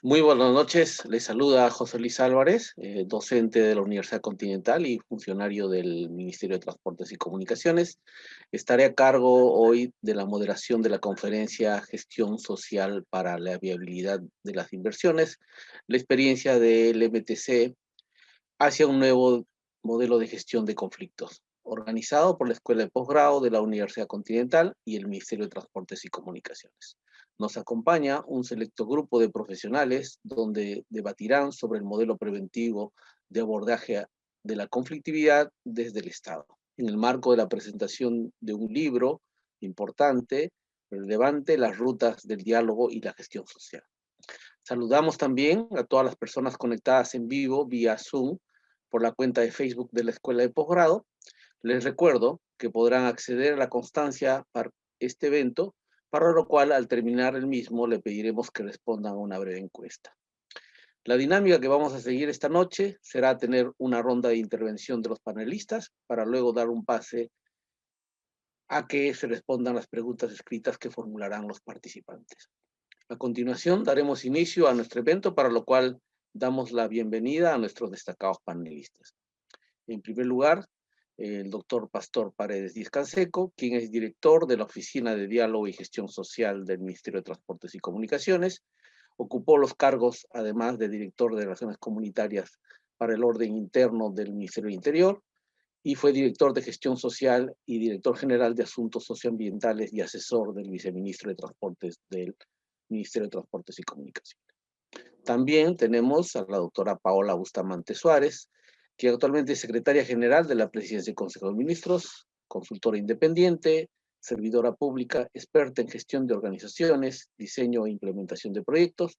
Muy buenas noches, les saluda José Luis Álvarez, docente de la Universidad Continental y funcionario del Ministerio de Transportes y Comunicaciones. Estaré a cargo hoy de la moderación de la conferencia Gestión Social para la Viabilidad de las Inversiones, la experiencia del MTC hacia un nuevo modelo de gestión de conflictos, organizado por la Escuela de Posgrado de la Universidad Continental y el Ministerio de Transportes y Comunicaciones. Nos acompaña un selecto grupo de profesionales donde debatirán sobre el modelo preventivo de abordaje de la conflictividad desde el Estado, en el marco de la presentación de un libro importante, relevante, Las rutas del diálogo y la gestión social. Saludamos también a todas las personas conectadas en vivo vía Zoom por la cuenta de Facebook de la Escuela de Posgrado. Les recuerdo que podrán acceder a la constancia para este evento, para lo cual al terminar el mismo le pediremos que respondan a una breve encuesta. La dinámica que vamos a seguir esta noche será tener una ronda de intervención de los panelistas para luego dar un pase a que se respondan las preguntas escritas que formularán los participantes. A continuación daremos inicio a nuestro evento, para lo cual damos la bienvenida a nuestros destacados panelistas. En primer lugar, el doctor Pastor Paredes Díaz-Canseco, quien es director de la Oficina de Diálogo y Gestión Social del Ministerio de Transportes y Comunicaciones. Ocupó los cargos, además de director de Relaciones Comunitarias para el Orden Interno del Ministerio del Interior, y fue director de Gestión Social y director general de Asuntos Socioambientales y asesor del viceministro de Transportes del Ministerio de Transportes y Comunicaciones. También tenemos a la doctora Paola Bustamante Suárez, que actualmente es secretaria general de la Presidencia del Consejo de Ministros, consultora independiente, servidora pública, experta en gestión de organizaciones, diseño e implementación de proyectos,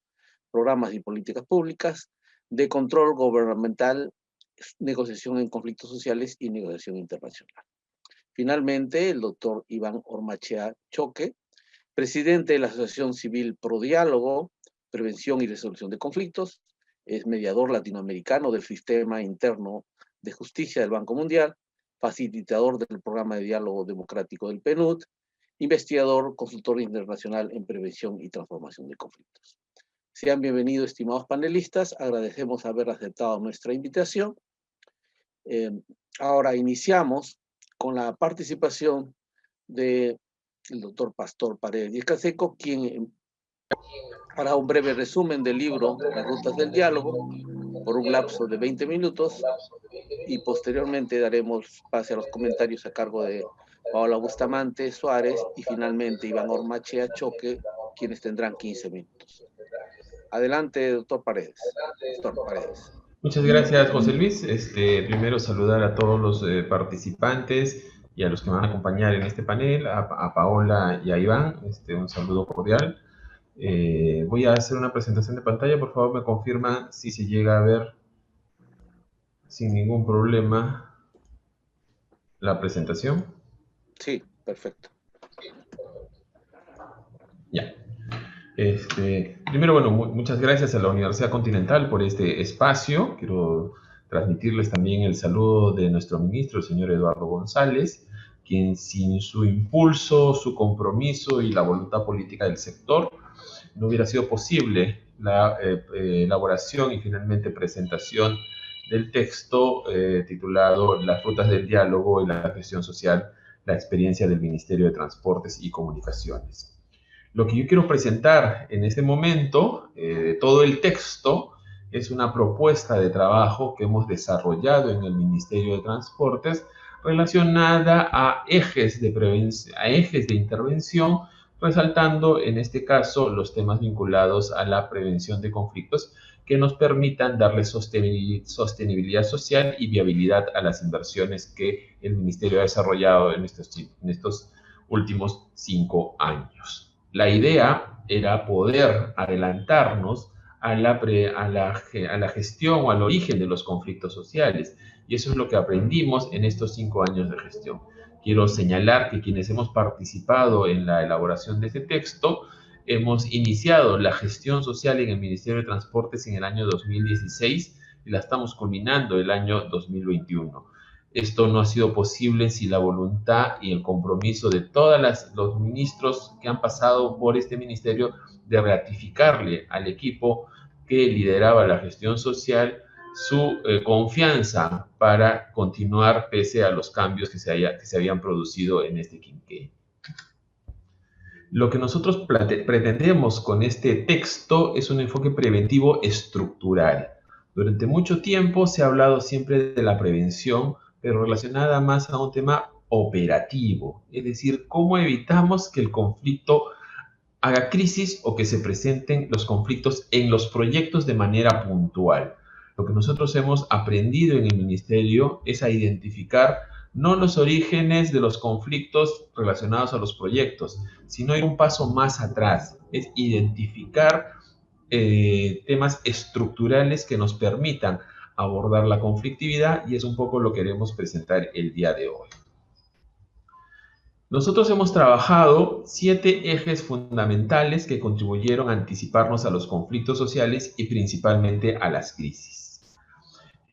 programas y políticas públicas, de control gubernamental, negociación en conflictos sociales y negociación internacional. Finalmente, el doctor Iván Ormachea Choque, presidente de la Asociación Civil Pro Diálogo, Prevención y Resolución de Conflictos, es mediador latinoamericano del Sistema Interno de Justicia del Banco Mundial, facilitador del Programa de Diálogo Democrático del PNUD, investigador, consultor internacional en prevención y transformación de conflictos. Sean bienvenidos, estimados panelistas, agradecemos haber aceptado nuestra invitación. Ahora iniciamos con la participación del doctor Pastor Paredes Díaz-Canseco, quien hará un breve resumen del libro Las Rutas del Diálogo por un lapso de 20 minutos y posteriormente daremos pase a los comentarios a cargo de Paola Bustamante Suárez y finalmente Iván Ormachea Choque, quienes tendrán 15 minutos. Adelante, doctor Paredes. Doctor Paredes. Muchas gracias, José Luis. Primero saludar a todos los participantes y a los que me van a acompañar en este panel, a Paola y a Iván. Un saludo cordial. Voy a hacer una presentación de pantalla. Por favor, me confirman si se llega a ver sin ningún problema la presentación. Sí, perfecto. Ya. Primero, bueno, muchas gracias a la Universidad Continental por este espacio. Quiero transmitirles también el saludo de nuestro ministro, el señor Eduardo González, quien sin su impulso, su compromiso y la voluntad política del sector, no hubiera sido posible la elaboración y finalmente presentación del texto titulado Las rutas del diálogo y la gestión social, la experiencia del Ministerio de Transportes y Comunicaciones. Lo que yo quiero presentar en este momento, todo el texto, es una propuesta de trabajo que hemos desarrollado en el Ministerio de Transportes relacionada a ejes de intervención, resaltando en este caso los temas vinculados a la prevención de conflictos que nos permitan darle sostenibilidad social y viabilidad a las inversiones que el Ministerio ha desarrollado en estos últimos 5 años. La idea era poder adelantarnos a la gestión o al origen de los conflictos sociales. Y eso es lo que aprendimos en estos 5 años de gestión. Quiero señalar que quienes hemos participado en la elaboración de este texto, hemos iniciado la gestión social en el Ministerio de Transportes en el año 2016 y la estamos culminando el año 2021. Esto no ha sido posible sin la voluntad y el compromiso de todos los ministros que han pasado por este ministerio de ratificarle al equipo que lideraba la gestión social su confianza para continuar pese a los cambios que se habían producido en este quinquenio. Lo que nosotros pretendemos con este texto es un enfoque preventivo estructural. Durante mucho tiempo se ha hablado siempre de la prevención, pero relacionada más a un tema operativo, es decir, cómo evitamos que el conflicto haga crisis o que se presenten los conflictos en los proyectos de manera puntual. Lo que nosotros hemos aprendido en el ministerio es a identificar no los orígenes de los conflictos relacionados a los proyectos, sino ir un paso más atrás, es identificar temas estructurales que nos permitan abordar la conflictividad, y es un poco lo que queremos presentar el día de hoy. Nosotros hemos trabajado 7 ejes fundamentales que contribuyeron a anticiparnos a los conflictos sociales y principalmente a las crisis.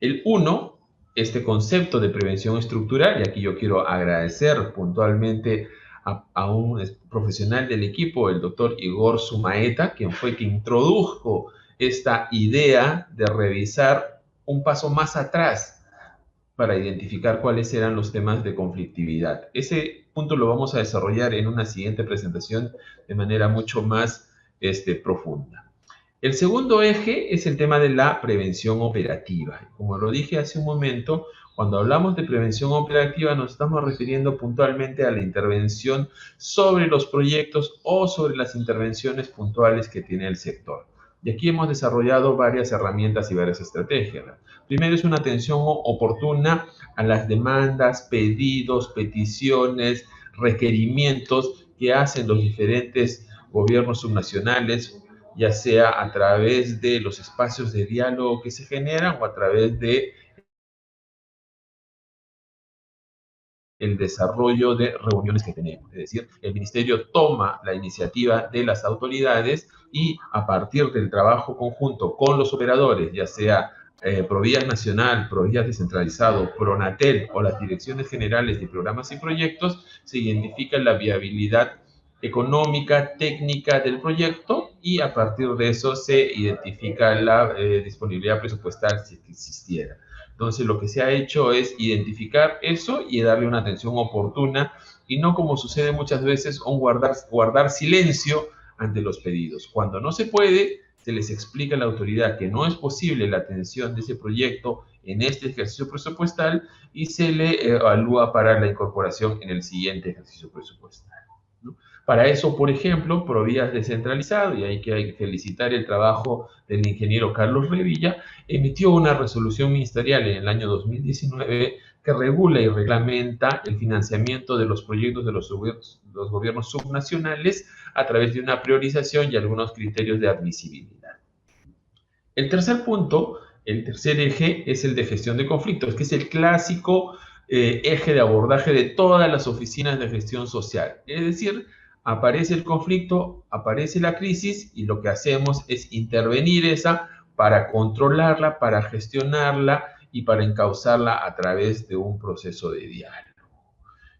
El 1, este concepto de prevención estructural, y aquí yo quiero agradecer puntualmente a un profesional del equipo, el doctor Igor Sumaeta, quien fue quien introdujo esta idea de revisar un paso más atrás para identificar cuáles eran los temas de conflictividad. Ese punto lo vamos a desarrollar en una siguiente presentación de manera mucho más profunda. El segundo eje es el tema de la prevención operativa. Como lo dije hace un momento, cuando hablamos de prevención operativa nos estamos refiriendo puntualmente a la intervención sobre los proyectos o sobre las intervenciones puntuales que tiene el sector. Y aquí hemos desarrollado varias herramientas y varias estrategias. Primero es una atención oportuna a las demandas, pedidos, peticiones, requerimientos que hacen los diferentes gobiernos subnacionales, ya sea a través de los espacios de diálogo que se generan o a través de el desarrollo de reuniones que tenemos. Es decir, el ministerio toma la iniciativa de las autoridades y a partir del trabajo conjunto con los operadores, ya sea Provías Nacional, Provías Descentralizado, Pronatel o las direcciones generales de programas y proyectos, se identifica la viabilidad económica, técnica del proyecto y a partir de eso se identifica la disponibilidad presupuestal si existiera. Entonces, lo que se ha hecho es identificar eso y darle una atención oportuna y no, como sucede muchas veces, guardar silencio ante los pedidos. Cuando no se puede, se les explica a la autoridad que no es posible la atención de ese proyecto en este ejercicio presupuestal y se le evalúa para la incorporación en el siguiente ejercicio presupuestal, ¿no? Para eso, por ejemplo, Provías Descentralizado, y hay que felicitar el trabajo del ingeniero Carlos Revilla, emitió una resolución ministerial en el año 2019 que regula y reglamenta el financiamiento de los proyectos de los gobiernos subnacionales a través de una priorización y algunos criterios de admisibilidad. El tercer punto, el tercer eje, es el de gestión de conflictos, que es el clásico eje de abordaje de todas las oficinas de gestión social. Es decir, aparece el conflicto, aparece la crisis y lo que hacemos es intervenir esa para controlarla, para gestionarla y para encauzarla a través de un proceso de diálogo.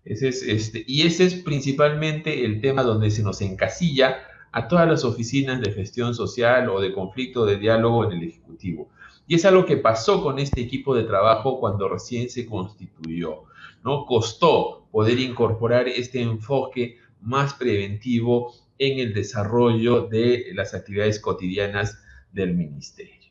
Ese es principalmente el tema donde se nos encasilla a todas las oficinas de gestión social o de conflicto de diálogo en el Ejecutivo. Y es algo que pasó con este equipo de trabajo cuando recién se constituyó, ¿no? Costó poder incorporar este enfoque más preventivo en el desarrollo de las actividades cotidianas del ministerio.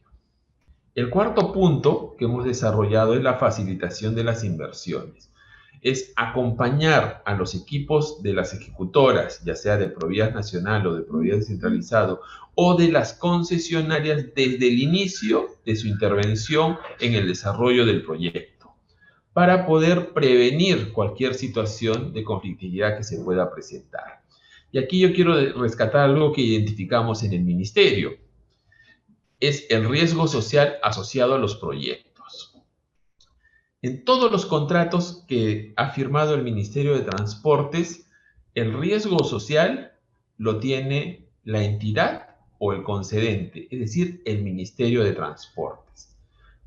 El cuarto punto que hemos desarrollado es la facilitación de las inversiones. Es acompañar a los equipos de las ejecutoras, ya sea de Provías Nacional o de Provías Descentralizado, o de las concesionarias desde el inicio de su intervención en el desarrollo del proyecto, para poder prevenir cualquier situación de conflictividad que se pueda presentar. Y aquí yo quiero rescatar algo que identificamos en el ministerio. Es el riesgo social asociado a los proyectos. En todos los contratos que ha firmado el Ministerio de Transportes, el riesgo social lo tiene la entidad o el concedente, es decir, el Ministerio de Transportes.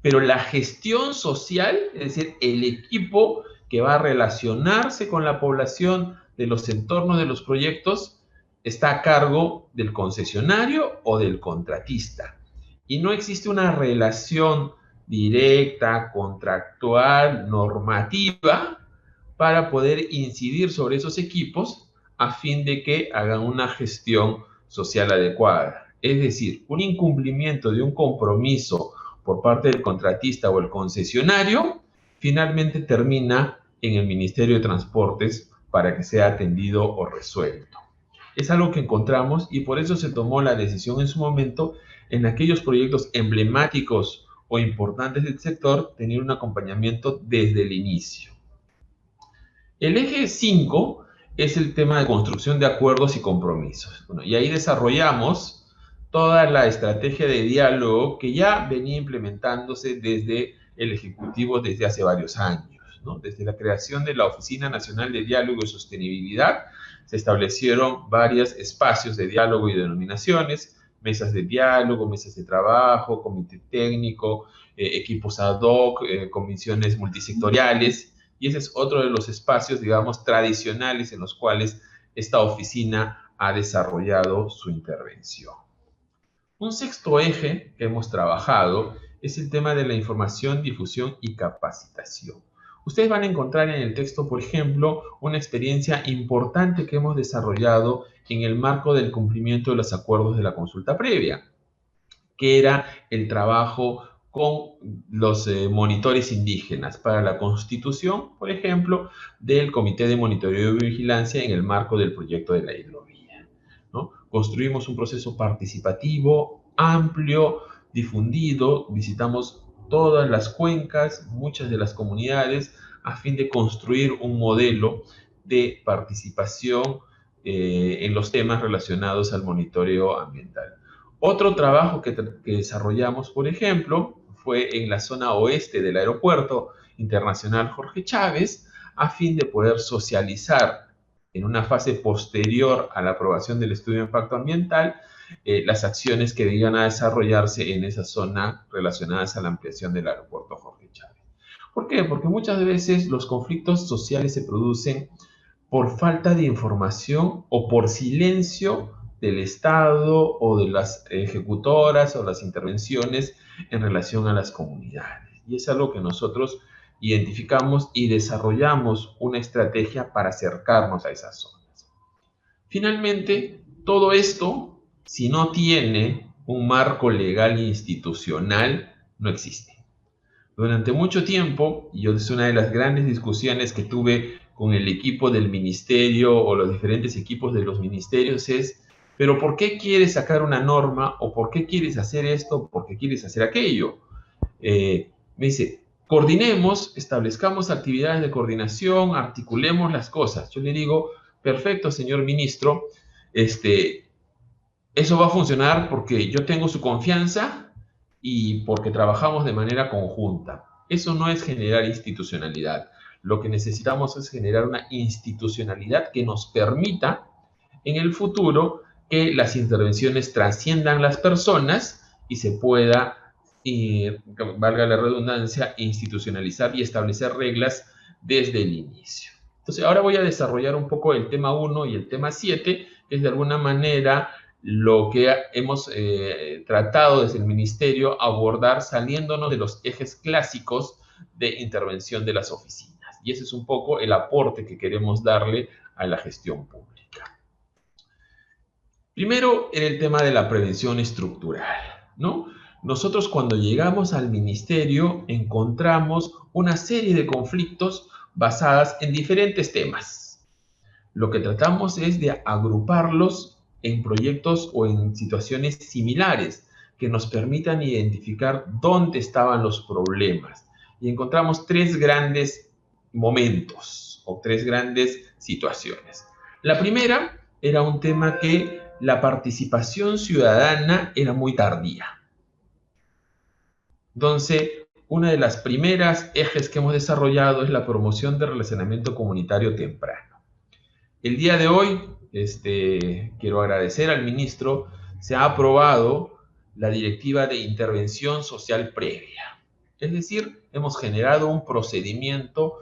Pero la gestión social, es decir, el equipo que va a relacionarse con la población de los entornos de los proyectos, está a cargo del concesionario o del contratista. y no existe una relación directa, contractual, normativa, para poder incidir sobre esos equipos a fin de que hagan una gestión social adecuada. Es decir, un incumplimiento de un compromiso por parte del contratista o el concesionario finalmente termina en el Ministerio de Transportes para que sea atendido o resuelto. Es algo que encontramos y por eso se tomó la decisión en su momento en aquellos proyectos emblemáticos o importantes del sector tener un acompañamiento desde el inicio. El eje 5 es el tema de construcción de acuerdos y compromisos. Bueno, y ahí desarrollamos toda la estrategia de diálogo que ya venía implementándose desde el Ejecutivo desde hace varios años, ¿no? Desde la creación de la Oficina Nacional de Diálogo y Sostenibilidad, se establecieron varios espacios de diálogo y denominaciones, mesas de diálogo, mesas de trabajo, comité técnico, equipos ad hoc, comisiones multisectoriales, y ese es otro de los espacios, digamos, tradicionales en los cuales esta oficina ha desarrollado su intervención. Un sexto eje que hemos trabajado es el tema de la información, difusión y capacitación. Ustedes van a encontrar en el texto, por ejemplo, una experiencia importante que hemos desarrollado en el marco del cumplimiento de los acuerdos de la consulta previa, que era el trabajo con los monitores indígenas para la constitución, por ejemplo, del Comité de Monitoreo y Vigilancia en el marco del proyecto de la hidrovía, ¿no? Construimos un proceso participativo, amplio, difundido, visitamos todas las cuencas, muchas de las comunidades, a fin de construir un modelo de participación en los temas relacionados al monitoreo ambiental. Otro trabajo que desarrollamos, por ejemplo, fue en la zona oeste del Aeropuerto Internacional Jorge Chávez, a fin de poder socializar en una fase posterior a la aprobación del estudio de impacto ambiental las acciones que iban a desarrollarse en esa zona relacionadas a la ampliación del Aeropuerto Jorge Chávez. ¿Por qué? Porque muchas veces los conflictos sociales se producen por falta de información o por silencio del Estado o de las ejecutoras o las intervenciones en relación a las comunidades. Y es algo que nosotros identificamos y desarrollamos una estrategia para acercarnos a esas zonas. Finalmente, todo esto, si no tiene un marco legal e institucional, no existe. Durante mucho tiempo, y es una de las grandes discusiones que tuve con el equipo del ministerio o los diferentes equipos de los ministerios es, pero ¿por qué quieres sacar una norma o por qué quieres hacer esto, por qué quieres hacer aquello? Me dice, coordinemos, establezcamos actividades de coordinación, articulemos las cosas. Yo le digo, perfecto, señor ministro, eso va a funcionar porque yo tengo su confianza y porque trabajamos de manera conjunta. Eso no es generar institucionalidad. Lo que necesitamos es generar una institucionalidad que nos permita en el futuro que las intervenciones trasciendan las personas y se pueda, valga la redundancia, institucionalizar y establecer reglas desde el inicio. Entonces, ahora voy a desarrollar un poco el tema 1 y el tema 7, que es de alguna manera lo que hemos tratado desde el ministerio abordar saliéndonos de los ejes clásicos de intervención de las oficinas. Y ese es un poco el aporte que queremos darle a la gestión pública. Primero, en el tema de la prevención estructural, ¿no? Nosotros cuando llegamos al ministerio encontramos una serie de conflictos basadas en diferentes temas. Lo que tratamos es de agruparlos en proyectos o en situaciones similares que nos permitan identificar dónde estaban los problemas. Y encontramos tres grandes momentos o tres grandes situaciones. La primera era un tema que la participación ciudadana era muy tardía. Entonces, una de las primeras ejes que hemos desarrollado es la promoción de relacionamiento comunitario temprano. El día de hoy, quiero agradecer al ministro, se ha aprobado la directiva de intervención social previa. Es decir, hemos generado un procedimiento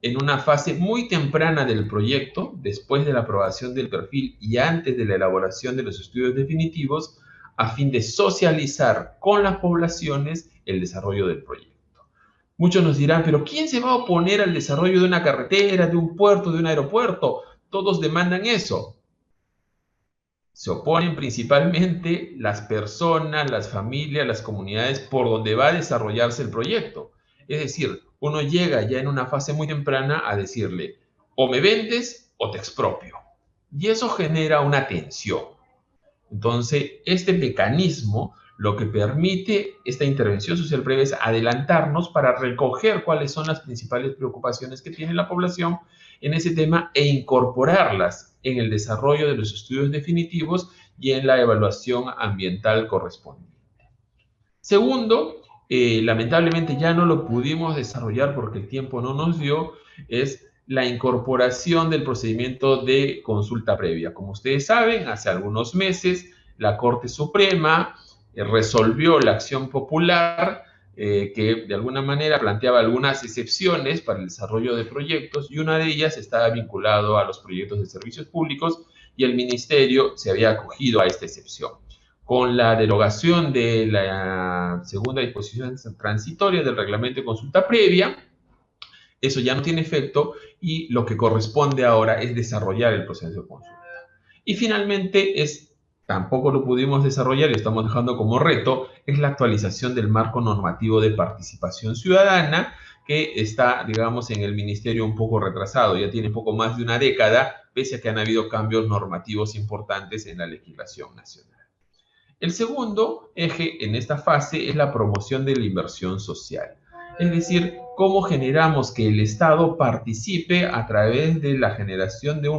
en una fase muy temprana del proyecto, después de la aprobación del perfil y antes de la elaboración de los estudios definitivos, a fin de socializar con las poblaciones el desarrollo del proyecto. Muchos nos dirán, pero ¿quién se va a oponer al desarrollo de una carretera, de un puerto, de un aeropuerto? Todos demandan eso. Se oponen principalmente las personas, las familias, las comunidades por donde va a desarrollarse el proyecto. Es decir, uno llega ya en una fase muy temprana a decirle, o me vendes o te expropio. Y eso genera una tensión. Entonces, este mecanismo lo que permite esta intervención social previa es adelantarnos para recoger cuáles son las principales preocupaciones que tiene la población en ese tema e incorporarlas en el desarrollo de los estudios definitivos y en la evaluación ambiental correspondiente. Segundo, lamentablemente ya no lo pudimos desarrollar porque el tiempo no nos dio, es la incorporación del procedimiento de consulta previa. Como ustedes saben, hace algunos meses la Corte Suprema resolvió la acción popular que de alguna manera planteaba algunas excepciones para el desarrollo de proyectos y una de ellas estaba vinculado a los proyectos de servicios públicos y el Ministerio se había acogido a esta excepción. Con la derogación de la segunda disposición transitoria del reglamento de consulta previa, eso ya no tiene efecto y lo que corresponde ahora es desarrollar el proceso de consulta. Y finalmente tampoco lo pudimos desarrollar y estamos dejando como reto, es la actualización del marco normativo de participación ciudadana que está, digamos, en el ministerio un poco retrasado, ya tiene poco más de una década, pese a que han habido cambios normativos importantes en la legislación nacional. El segundo eje en esta fase es la promoción de la inversión social. Es decir, cómo generamos que el Estado participe a través de la generación de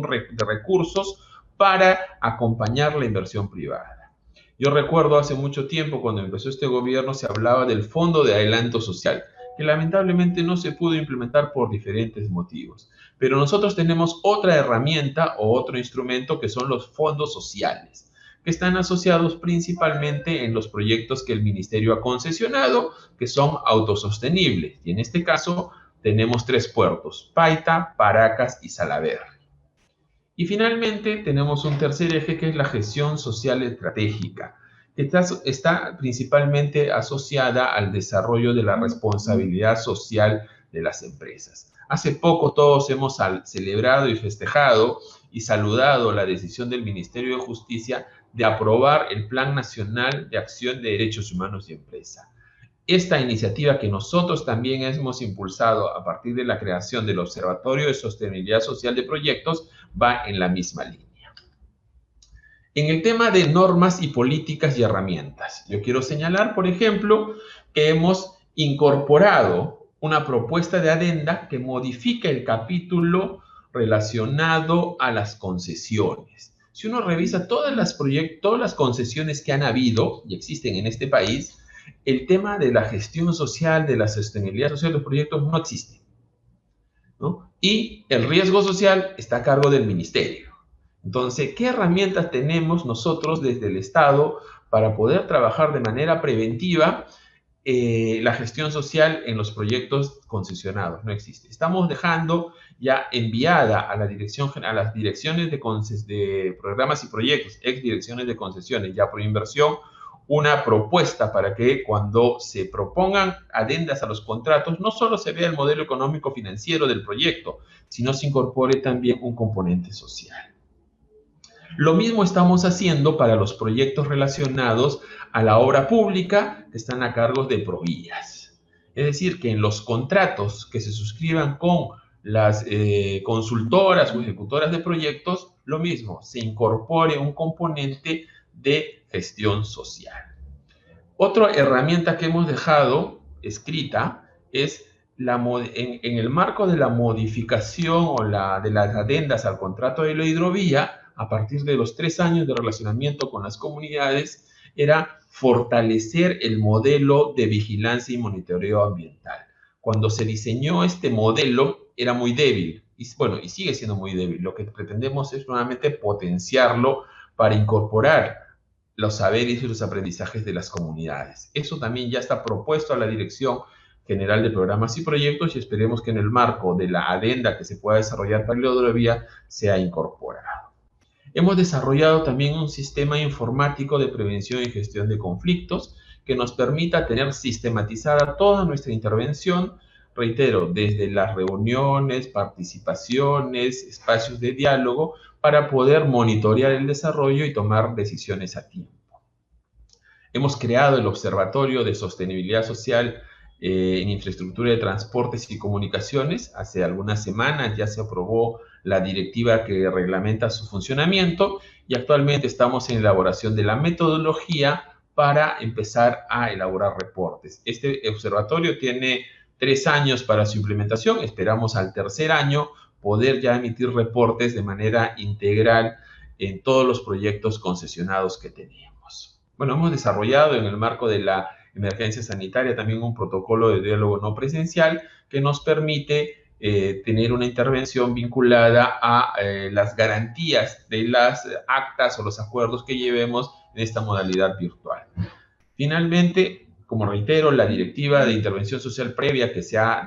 recursos para acompañar la inversión privada. Yo recuerdo hace mucho tiempo, cuando empezó este gobierno, se hablaba del Fondo de Adelanto Social, que lamentablemente no se pudo implementar por diferentes motivos. Pero nosotros tenemos otra herramienta o otro instrumento que son los fondos sociales, que están asociados principalmente en los proyectos que el Ministerio ha concesionado, que son autosostenibles. Y en este caso tenemos 3 puertos, Paita, Paracas y Salaverry. Y finalmente tenemos un tercer eje que es la gestión social estratégica, que está principalmente asociada al desarrollo de la responsabilidad social de las empresas. Hace poco todos hemos celebrado y festejado y saludado la decisión del Ministerio de Justicia de aprobar el Plan Nacional de Acción de Derechos Humanos y Empresa. Esta iniciativa que nosotros también hemos impulsado a partir de la creación del Observatorio de Sostenibilidad Social de Proyectos va en la misma línea. En el tema de normas y políticas y herramientas, yo quiero señalar, por ejemplo, que hemos incorporado una propuesta de adenda que modifica el capítulo relacionado a las concesiones. Si uno revisa todas las concesiones que han habido y existen en este país, el tema de la gestión social, de la sostenibilidad social de los proyectos no existe, ¿no? Y el riesgo social está a cargo del ministerio. Entonces, ¿qué herramientas tenemos nosotros desde el Estado para poder trabajar de manera preventiva la gestión social en los proyectos concesionados? No existe. Estamos dejando ya enviada a las direcciones de programas y proyectos, exdirecciones de concesiones, ya por inversión, una propuesta para que cuando se propongan adendas a los contratos, no solo se vea el modelo económico financiero del proyecto, sino se incorpore también un componente social. Lo mismo estamos haciendo para los proyectos relacionados a la obra pública que están a cargo de Provías. Es decir, que en los contratos que se suscriban con las consultoras o ejecutoras de proyectos, lo mismo, se incorpore un componente de gestión social. Otra herramienta que hemos dejado escrita es en el marco de la modificación o de las adendas al contrato de la hidrovía, a partir de los 3 años de relacionamiento con las comunidades, era fortalecer el modelo de vigilancia y monitoreo ambiental. Cuando se diseñó este modelo era muy débil, y sigue siendo muy débil. Lo que pretendemos es nuevamente potenciarlo para incorporar los saberes y los aprendizajes de las comunidades. Eso también ya está propuesto a la Dirección General de Programas y Proyectos y esperemos que en el marco de la adenda que se pueda desarrollar para la hidrovía sea incorporado. Hemos desarrollado también un sistema informático de prevención y gestión de conflictos que nos permita tener sistematizada toda nuestra intervención, reitero, desde las reuniones, participaciones, espacios de diálogo, para poder monitorear el desarrollo y tomar decisiones a tiempo. Hemos creado el Observatorio de Sostenibilidad Social en Infraestructura de Transportes y Comunicaciones. Hace algunas semanas ya se aprobó la directiva que reglamenta su funcionamiento y actualmente estamos en elaboración de la metodología para empezar a elaborar reportes. Este observatorio tiene 3 años para su implementación. Esperamos al tercer año poder ya emitir reportes de manera integral en todos los proyectos concesionados que teníamos. Bueno, hemos desarrollado en el marco de la emergencia sanitaria también un protocolo de diálogo no presencial que nos permite tener una intervención vinculada a las garantías de las actas o los acuerdos que llevemos en esta modalidad virtual. Finalmente, como reitero, la directiva de intervención social previa que se ha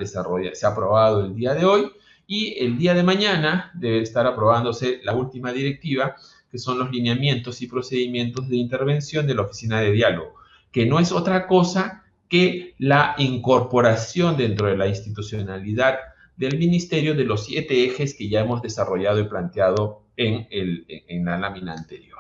aprobado el día de hoy, y el día de mañana debe estar aprobándose la última directiva, que son los lineamientos y procedimientos de intervención de la Oficina de Diálogo, que no es otra cosa que la incorporación dentro de la institucionalidad del Ministerio de los 7 ejes que ya hemos desarrollado y planteado en la lámina anterior.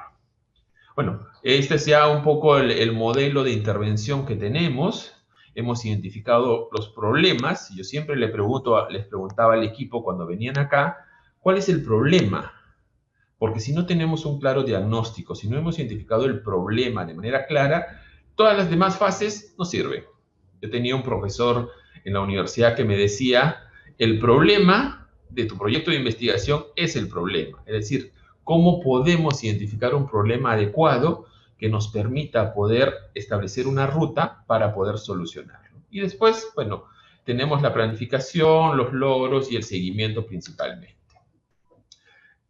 Bueno, este es ya un poco el modelo de intervención que tenemos. Hemos identificado los problemas. Yo siempre les preguntaba al equipo cuando venían acá, ¿cuál es el problema? Porque si no tenemos un claro diagnóstico, si no hemos identificado el problema de manera clara, todas las demás fases no sirven. Yo tenía un profesor en la universidad que me decía, el problema de tu proyecto de investigación es el problema. Es decir, ¿cómo podemos identificar un problema adecuado que nos permita poder establecer una ruta para poder solucionarlo? Y después, bueno, tenemos la planificación, los logros y el seguimiento principalmente.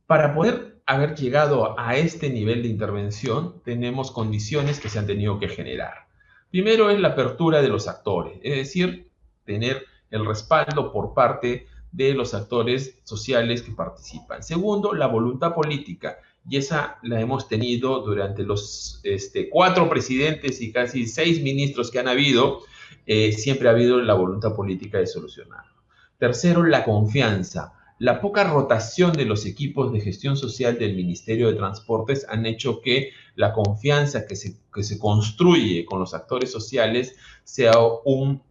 Para poder haber llegado a este nivel de intervención, tenemos condiciones que se han tenido que generar. Primero es la apertura de los actores, es decir, tener el respaldo por parte de los actores sociales que participan. Segundo, la voluntad política, y esa la hemos tenido durante los 4 presidentes y casi 6 ministros que han habido, siempre ha habido la voluntad política de solucionarlo. Tercero, la confianza. La poca rotación de los equipos de gestión social del Ministerio de Transportes han hecho que la confianza que se construye con los actores sociales sea un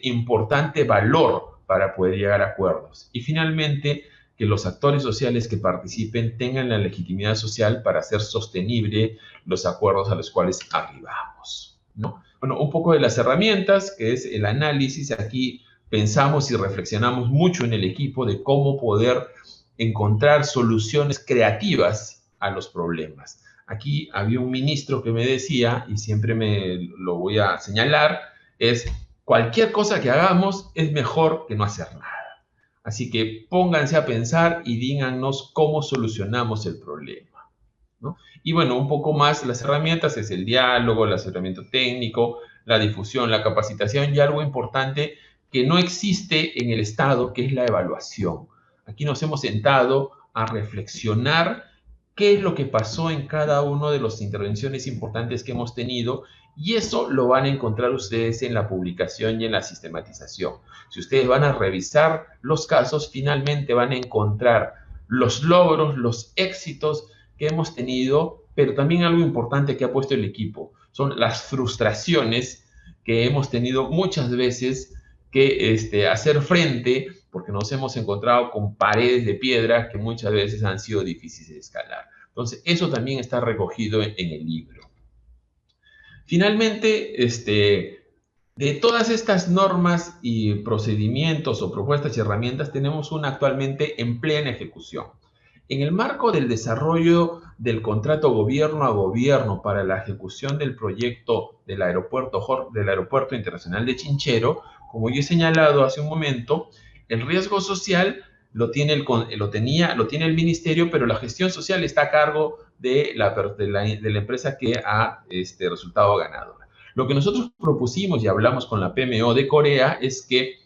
importante valor para poder llegar a acuerdos. Y finalmente, que los actores sociales que participen tengan la legitimidad social para hacer sostenible los acuerdos a los cuales arribamos, ¿no? Bueno, un poco de las herramientas, que es el análisis. Aquí pensamos y reflexionamos mucho en el equipo de cómo poder encontrar soluciones creativas a los problemas. Aquí había un ministro que me decía, y siempre me lo voy a señalar, es cualquier cosa que hagamos es mejor que no hacer nada. Así que pónganse a pensar y díganos cómo solucionamos el problema, ¿no? Y bueno, un poco más las herramientas es el diálogo, el asesoramiento técnico, la difusión, la capacitación y algo importante que no existe en el Estado, que es la evaluación. Aquí nos hemos sentado a reflexionar qué es lo que pasó en cada una de las intervenciones importantes que hemos tenido, y eso lo van a encontrar ustedes en la publicación y en la sistematización. Si ustedes van a revisar los casos, finalmente van a encontrar los logros, los éxitos que hemos tenido, pero también algo importante que ha puesto el equipo, son las frustraciones que hemos tenido muchas veces que hacer frente, porque nos hemos encontrado con paredes de piedra que muchas veces han sido difíciles de escalar. Entonces, eso también está recogido en el libro. Finalmente, de todas estas normas y procedimientos o propuestas y herramientas, tenemos una actualmente en plena ejecución. En el marco del desarrollo del contrato gobierno a gobierno para la ejecución del proyecto del Aeropuerto Internacional de Chinchero, como yo he señalado hace un momento, el riesgo social lo tiene el ministerio, pero la gestión social está a cargo de la empresa que ha resultado ganadora. Lo que nosotros propusimos y hablamos con la PMO de Corea es que,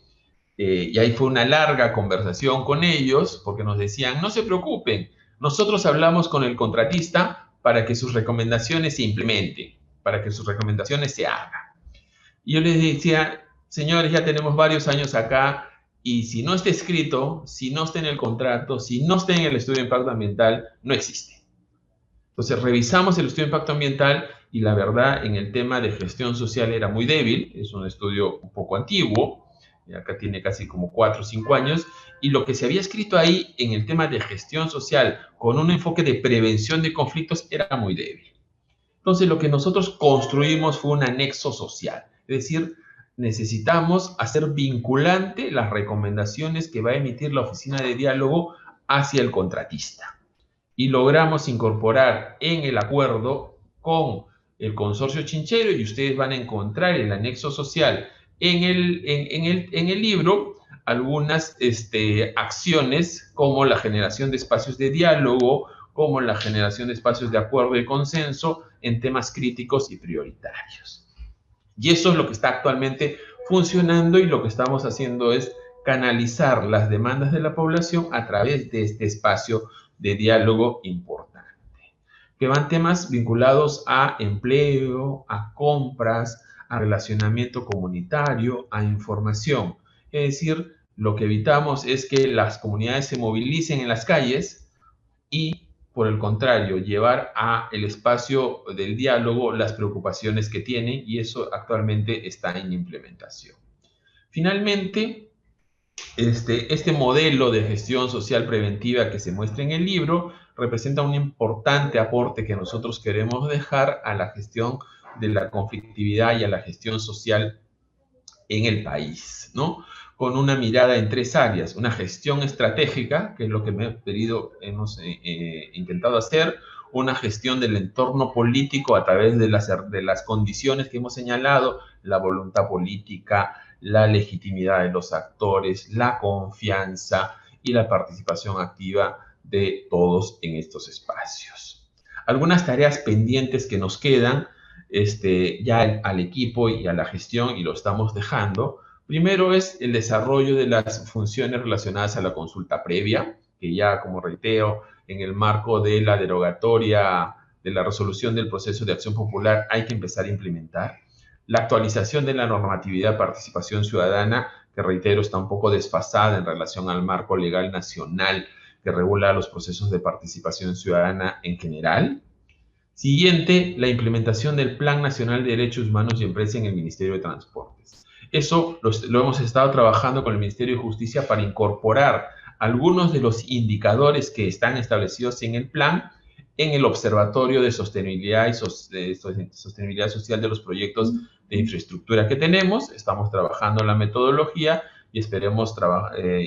y ahí fue una larga conversación con ellos, porque nos decían, no se preocupen, Nosotros hablamos con el contratista para que sus recomendaciones se implementen, para que sus recomendaciones se hagan. Y yo les decía, señores, ya tenemos varios años acá y si no está escrito, si no está en el contrato, si no está en el estudio de impacto ambiental, no existe. Entonces revisamos el estudio de impacto ambiental y la verdad en el tema de gestión social era muy débil, es un estudio un poco antiguo, acá tiene casi como 4 o 5 años, y lo que se había escrito ahí en el tema de gestión social con un enfoque de prevención de conflictos era muy débil. Entonces lo que nosotros construimos fue un anexo social, es decir, necesitamos hacer vinculante las recomendaciones que va a emitir la oficina de diálogo hacia el contratista. Y logramos incorporar en el acuerdo con el consorcio Chinchero, y ustedes van a encontrar el anexo social en el libro, algunas acciones como la generación de espacios de diálogo, como la generación de espacios de acuerdo y consenso en temas críticos y prioritarios. Y eso es lo que está actualmente funcionando y lo que estamos haciendo es canalizar las demandas de la población a través de este espacio de diálogo importante, que van temas vinculados a empleo, a compras, a relacionamiento comunitario, a información. Es decir, lo que evitamos es que las comunidades se movilicen en las calles y, por el contrario, llevar a el espacio del diálogo las preocupaciones que tienen, y eso actualmente está en implementación. Finalmente, este modelo de gestión social preventiva que se muestra en el libro representa un importante aporte que nosotros queremos dejar a la gestión de la conflictividad y a la gestión social en el país, ¿no? Con una mirada en 3 áreas: una gestión estratégica, que es lo que hemos intentado hacer, una gestión del entorno político a través de las condiciones que hemos señalado, la voluntad política, la legitimidad de los actores, la confianza y la participación activa de todos en estos espacios. Algunas tareas pendientes que nos quedan ya al equipo y a la gestión, y lo estamos dejando. Primero es el desarrollo de las funciones relacionadas a la consulta previa, que ya, como reitero, en el marco de la derogatoria de la resolución del proceso de acción popular hay que empezar a implementar. La actualización de la normatividad de participación ciudadana, que reitero está un poco desfasada en relación al marco legal nacional que regula los procesos de participación ciudadana en general. Siguiente, la implementación del Plan Nacional de Derechos Humanos y Empresa en el Ministerio de Transportes. Eso lo hemos estado trabajando con el Ministerio de Justicia para incorporar algunos de los indicadores que están establecidos en el plan en el Observatorio de Sostenibilidad Sostenibilidad Social de los proyectos de infraestructura que tenemos. Estamos trabajando en la metodología y esperemos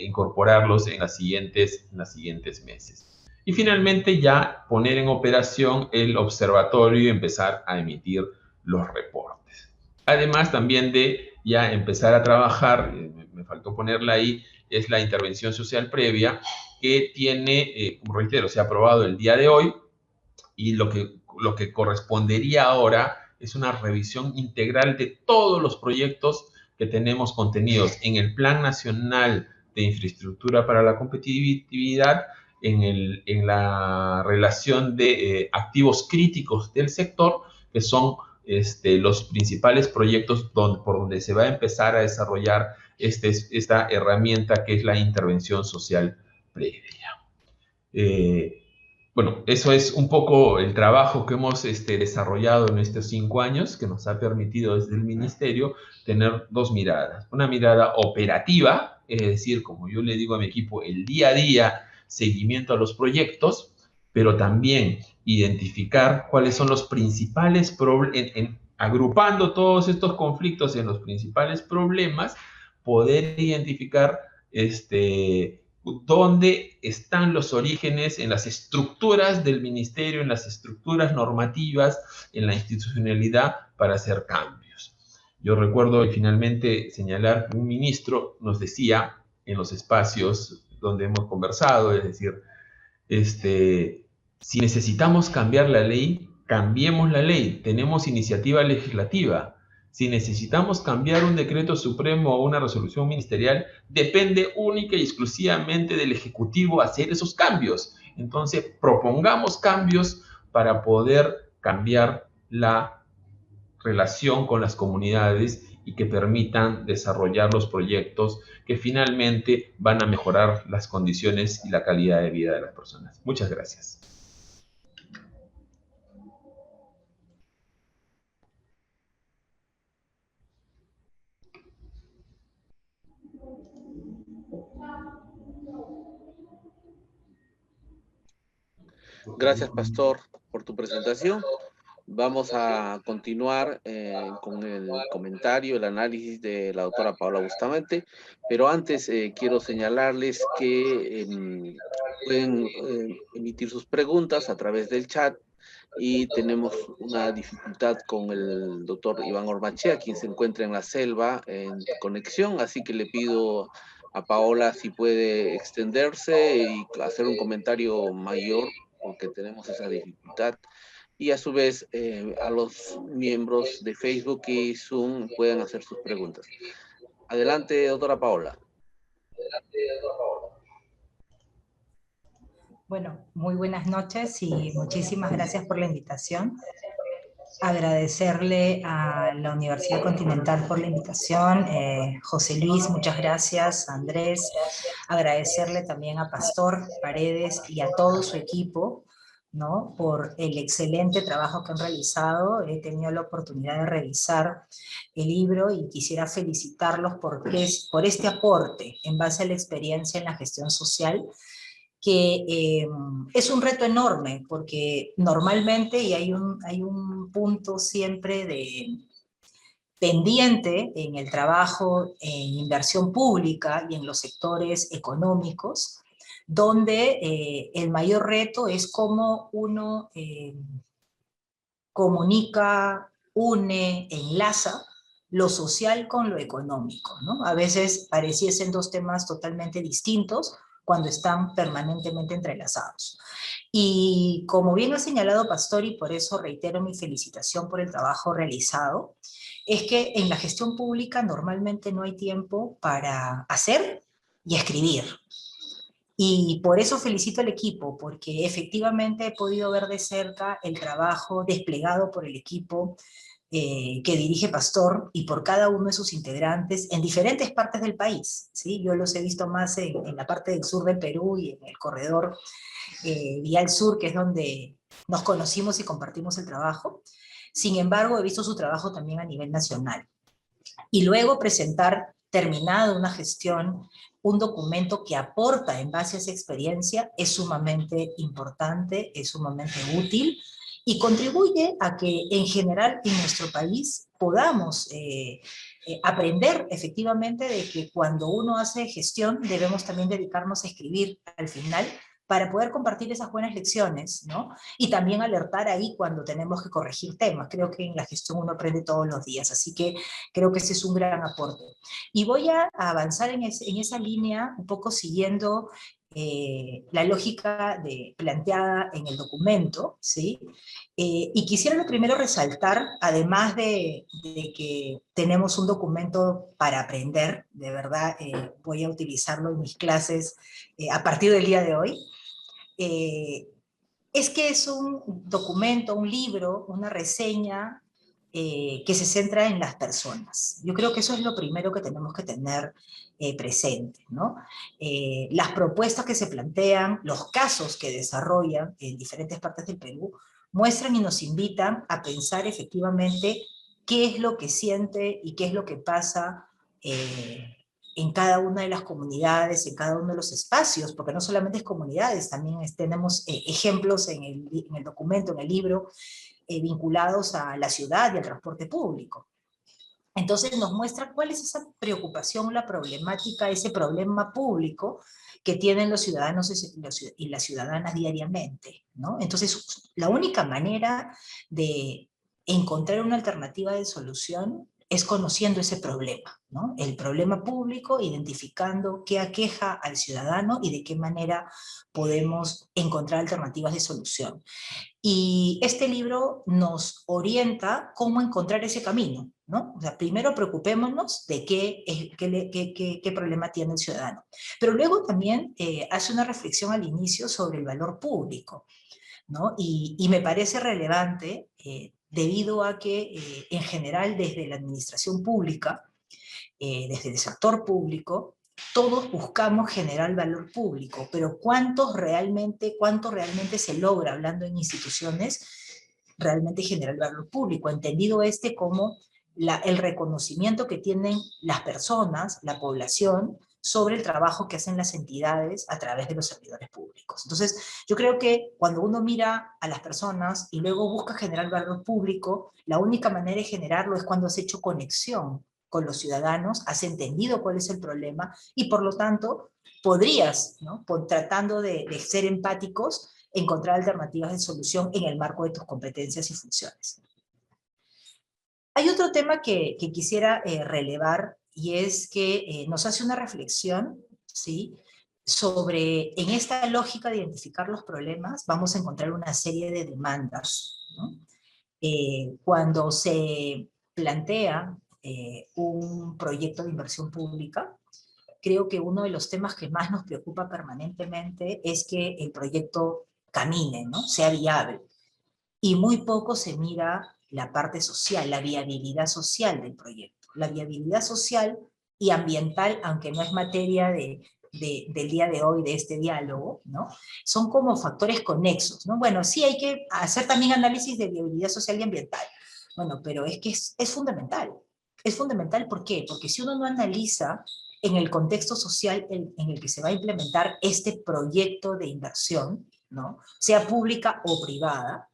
incorporarlos en los siguientes meses. Y finalmente ya poner en operación el observatorio y empezar a emitir los reportes. Además también de ya empezar a trabajar, me faltó ponerla ahí, es la intervención social previa que tiene, como reitero, se ha aprobado el día de hoy, y lo que correspondería ahora es una revisión integral de todos los proyectos que tenemos contenidos en el Plan Nacional de Infraestructura para la Competitividad, en la relación de activos críticos del sector, que son los principales proyectos por donde se va a empezar a desarrollar esta herramienta que es la intervención social previa. Bueno, eso es un poco el trabajo que hemos desarrollado en estos 5 años, que nos ha permitido desde el Ministerio tener 2 miradas. Una mirada operativa, es decir, como yo le digo a mi equipo, el día a día, seguimiento a los proyectos, pero también identificar cuáles son los principales problemas, agrupando todos estos conflictos en los principales problemas, poder identificar dónde están los orígenes en las estructuras del ministerio, en las estructuras normativas, en la institucionalidad para hacer cambios. Yo recuerdo, y finalmente, señalar que un ministro nos decía en los espacios donde hemos conversado, es decir, si necesitamos cambiar la ley, cambiemos la ley, tenemos iniciativa legislativa. Si necesitamos cambiar un decreto supremo o una resolución ministerial, depende única y exclusivamente del Ejecutivo hacer esos cambios. Entonces, propongamos cambios para poder cambiar la relación con las comunidades y que permitan desarrollar los proyectos que finalmente van a mejorar las condiciones y la calidad de vida de las personas. Muchas gracias. Gracias, Pastor, por tu presentación. Vamos a continuar con el comentario, el análisis de la doctora Paola Bustamante, pero antes quiero señalarles que pueden emitir sus preguntas a través del chat, y tenemos una dificultad con el doctor Iván Ormachea, quien se encuentra en la selva en conexión, así que le pido a Paola si puede extenderse y hacer un comentario mayor, porque tenemos esa dificultad. Y a su vez, a los miembros de Facebook y Zoom pueden hacer sus preguntas. Adelante, doctora Paola. Bueno, muy buenas noches y muchísimas gracias por la invitación. Agradecerle a la Universidad Continental por la invitación. José Luis, muchas gracias. Andrés, agradecerle también a Pastor Paredes y a todo su equipo, ¿no?, por el excelente trabajo que han realizado. He tenido la oportunidad de revisar el libro y quisiera felicitarlos por este aporte en base a la experiencia en la gestión social, que es un reto enorme, porque normalmente, y hay un punto siempre de pendiente en el trabajo en inversión pública y en los sectores económicos, donde el mayor reto es cómo uno comunica, une, enlaza lo social con lo económico, ¿no? A veces pareciesen dos temas totalmente distintos cuando están permanentemente entrelazados. Y como bien ha señalado Pastor, y por eso reitero mi felicitación por el trabajo realizado, es que en la gestión pública normalmente no hay tiempo para hacer y escribir. Y por eso felicito al equipo, porque efectivamente he podido ver de cerca el trabajo desplegado por el equipo que dirige Pastor y por cada uno de sus integrantes en diferentes partes del país, ¿sí? Yo los he visto más en la parte del sur del Perú y en el corredor Vial Sur, que es donde nos conocimos y compartimos el trabajo. Sin embargo, he visto su trabajo también a nivel nacional. Y luego presentar, terminado una gestión, un documento que aporta en base a esa experiencia es sumamente importante, es sumamente útil y contribuye a que en general en nuestro país podamos aprender efectivamente de que cuando uno hace gestión debemos también dedicarnos a escribir al final para poder compartir esas buenas lecciones, ¿no? Y también alertar ahí cuando tenemos que corregir temas. Creo que en la gestión uno aprende todos los días, así que creo que ese es un gran aporte. Y voy a avanzar en esa línea, un poco siguiendo la lógica planteada en el documento, ¿sí? Y quisiera lo primero resaltar, además de que tenemos un documento para aprender, de verdad voy a utilizarlo en mis clases a partir del día de hoy, es que es un documento, un libro, una reseña que se centra en las personas. Yo creo que eso es lo primero que tenemos que tener presente, ¿no? Las propuestas que se plantean, los casos que desarrollan en diferentes partes del Perú, muestran y nos invitan a pensar efectivamente qué es lo que siente y qué es lo que pasa en cada una de las comunidades, en cada uno de los espacios, porque no solamente es comunidades, también tenemos ejemplos en el documento, en el libro, vinculados a la ciudad y al transporte público. Entonces nos muestra cuál es esa preocupación, la problemática, ese problema público que tienen los ciudadanos y las ciudadanas diariamente, ¿no? Entonces, la única manera de encontrar una alternativa de solución es conociendo ese problema, ¿no? El problema público, identificando qué aqueja al ciudadano y de qué manera podemos encontrar alternativas de solución. Y este libro nos orienta cómo encontrar ese camino, ¿no? O sea, primero preocupémonos de qué problema tiene el ciudadano. Pero luego también hace una reflexión al inicio sobre el valor público, ¿no? Y me parece relevante debido a que en general desde la administración pública, desde el sector público, todos buscamos generar valor público, pero cuánto realmente se logra, hablando en instituciones, realmente generar valor público, entendido como el reconocimiento que tienen las personas, la población, sobre el trabajo que hacen las entidades a través de los servidores públicos. Entonces, yo creo que cuando uno mira a las personas y luego busca generar valor público, la única manera de generarlo es cuando has hecho conexión con los ciudadanos, has entendido cuál es el problema y por lo tanto podrías, ¿no? Tratando de ser empáticos, encontrar alternativas de solución en el marco de tus competencias y funciones. Hay otro tema que quisiera relevar y es que nos hace una reflexión, ¿sí?, sobre, en esta lógica de identificar los problemas, vamos a encontrar una serie de demandas, ¿no? Cuando se plantea un proyecto de inversión pública, creo que uno de los temas que más nos preocupa permanentemente es que el proyecto camine, ¿no?, sea viable. Y muy poco se mira la parte social, la viabilidad social del proyecto. La viabilidad social y ambiental, aunque no es materia del día de hoy, de este diálogo, ¿no?, son como factores conexos, ¿no? Bueno, sí hay que hacer también análisis de viabilidad social y ambiental. Bueno, pero es que es fundamental. Es fundamental, ¿por qué? Porque si uno no analiza en el contexto social en el que se va a implementar este proyecto de inversión, ¿no?, sea pública o privada,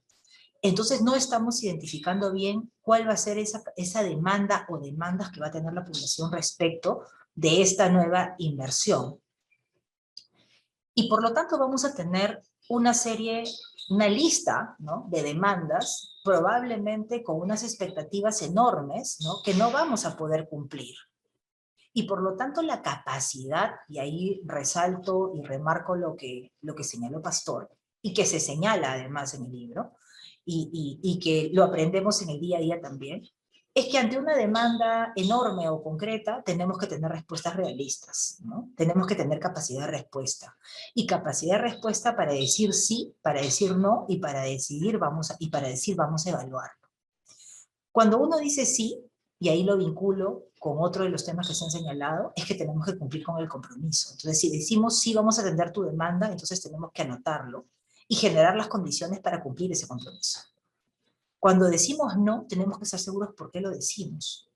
entonces no estamos identificando bien cuál va a ser esa demanda o demandas que va a tener la población respecto de esta nueva inversión. Y por lo tanto vamos a tener una lista, ¿no?, de demandas, probablemente con unas expectativas enormes, ¿no?, que no vamos a poder cumplir. Y por lo tanto la capacidad, y ahí resalto y remarco lo que señaló Pastor, y que se señala además en el libro, y que lo aprendemos en el día a día también, es que ante una demanda enorme o concreta tenemos que tener respuestas realistas, ¿no? Tenemos que tener capacidad de respuesta. Y capacidad de respuesta para decir sí, para decir no, y para decir vamos a evaluarlo. Cuando uno dice sí, y ahí lo vinculo con otro de los temas que se han señalado, es que tenemos que cumplir con el compromiso. Entonces, si decimos sí, vamos a atender tu demanda, entonces tenemos que anotarlo y generar las condiciones para cumplir ese compromiso. Cuando decimos no, tenemos que estar seguros por qué lo decimos.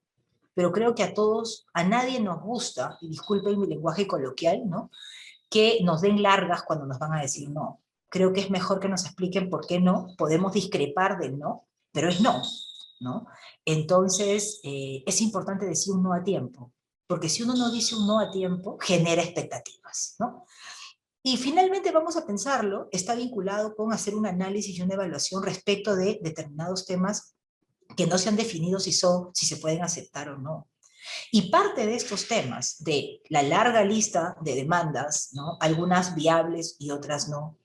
Pero creo que a nadie nos gusta, y disculpen mi lenguaje coloquial, ¿no?, que nos den largas cuando nos van a decir no. Creo que es mejor que nos expliquen por qué no. Podemos discrepar del no, pero es no, ¿no? Entonces, es importante decir un no a tiempo, porque si uno no dice un no a tiempo, genera expectativas, ¿no? Y finalmente vamos a pensarlo, está vinculado con hacer un análisis y una evaluación respecto de determinados temas que no se han definido si se pueden aceptar o no. Y parte de estos temas, de la larga lista de demandas, ¿no?, algunas viables y otras no,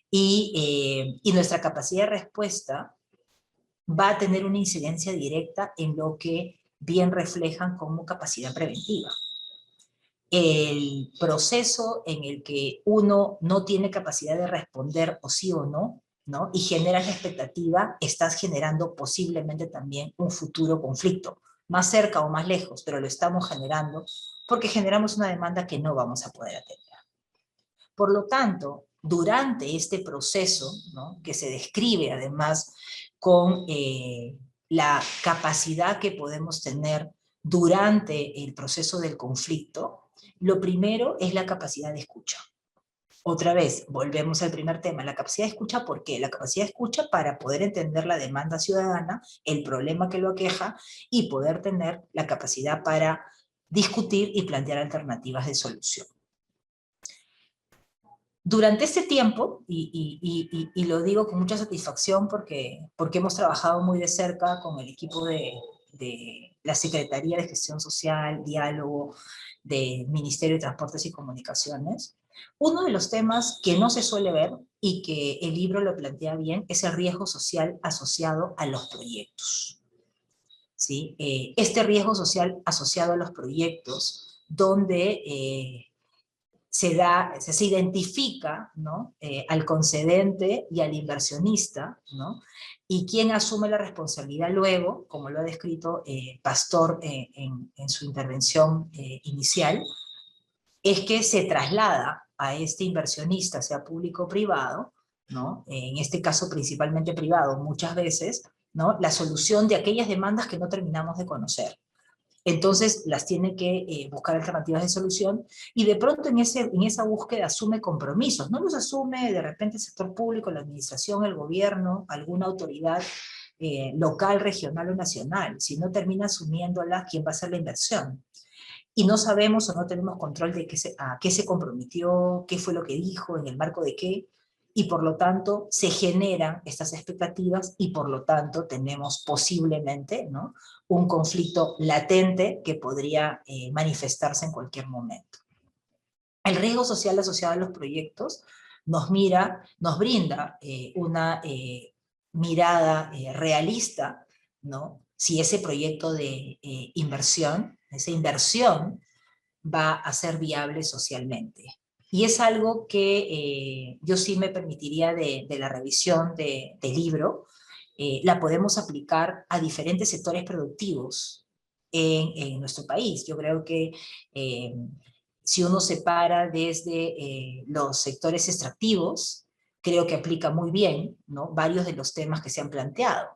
y nuestra capacidad de respuesta va a tener una incidencia directa en lo que bien reflejan como capacidad preventiva. El proceso en el que uno no tiene capacidad de responder o sí o no, ¿no?, y generas la expectativa, estás generando posiblemente también un futuro conflicto, más cerca o más lejos, pero lo estamos generando porque generamos una demanda que no vamos a poder atender. Por lo tanto, durante este proceso, ¿no?, que se describe además con la capacidad que podemos tener durante el proceso del conflicto, lo primero es la capacidad de escucha. Otra vez, volvemos al primer tema, la capacidad de escucha, ¿por qué? La capacidad de escucha para poder entender la demanda ciudadana, el problema que lo aqueja, y poder tener la capacidad para discutir y plantear alternativas de solución. Durante este tiempo, y lo digo con mucha satisfacción porque hemos trabajado muy de cerca con el equipo de la Secretaría de Gestión Social, Diálogo, del Ministerio de Transportes y Comunicaciones, uno de los temas que no se suele ver y que el libro lo plantea bien es el riesgo social asociado a los proyectos. ¿sí? Este riesgo social asociado a los proyectos, donde se identifica, ¿no? Al concedente y al inversionista, ¿no? Y quién asume la responsabilidad luego, como lo ha descrito Pastor en su intervención inicial, es que se traslada a este inversionista, sea público o privado, ¿no? En este caso principalmente privado, muchas veces, ¿no? La solución de aquellas demandas que no terminamos de conocer. Entonces las tiene que buscar alternativas de solución, y de pronto en esa búsqueda asume compromisos. No los asume de repente el sector público, la administración, el gobierno, alguna autoridad local, regional o nacional, sino termina asumiéndola quien va a hacer la inversión. Y no sabemos o no tenemos control de a qué se comprometió, qué fue lo que dijo, en el marco de qué, y por lo tanto se generan estas expectativas, y por lo tanto tenemos posiblemente, ¿no?, un conflicto latente que podría manifestarse en cualquier momento. El riesgo social asociado a los proyectos nos brinda una mirada realista, ¿no?, si ese proyecto de inversión, esa inversión va a ser viable socialmente. Y es algo que yo sí me permitiría de la revisión del libro, la podemos aplicar a diferentes sectores productivos en nuestro país. Yo creo que si uno separa desde los sectores extractivos, creo que aplica muy bien, ¿no?, varios de los temas que se han planteado.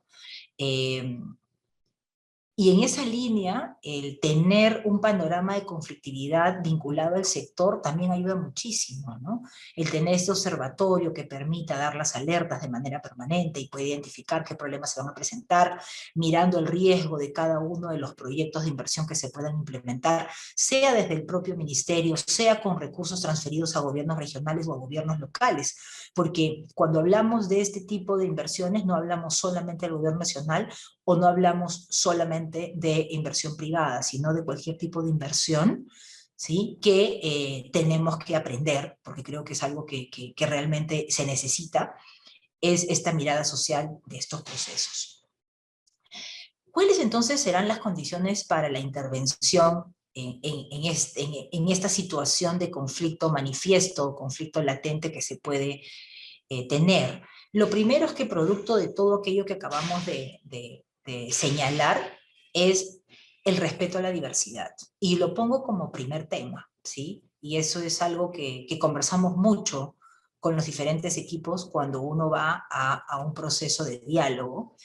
Y en esa línea, el tener un panorama de conflictividad vinculado al sector también ayuda muchísimo, ¿no? El tener este observatorio que permita dar las alertas de manera permanente y puede identificar qué problemas se van a presentar, mirando el riesgo de cada uno de los proyectos de inversión que se puedan implementar, sea desde el propio ministerio, sea con recursos transferidos a gobiernos regionales o a gobiernos locales. Porque cuando hablamos de este tipo de inversiones, no hablamos solamente del gobierno nacional, o no hablamos solamente de inversión privada, sino de cualquier tipo de inversión, ¿sí?, que tenemos que aprender, porque creo que es algo que realmente se necesita, es esta mirada social de estos procesos. ¿Cuáles entonces serán las condiciones para la intervención en esta situación de conflicto manifiesto, conflicto latente que se puede tener? Lo primero es que, producto de todo aquello que acabamos de señalar, es el respeto a la diversidad. Y lo pongo como primer tema, ¿sí? Y eso es algo que conversamos mucho con los diferentes equipos cuando uno va a un proceso de diálogo,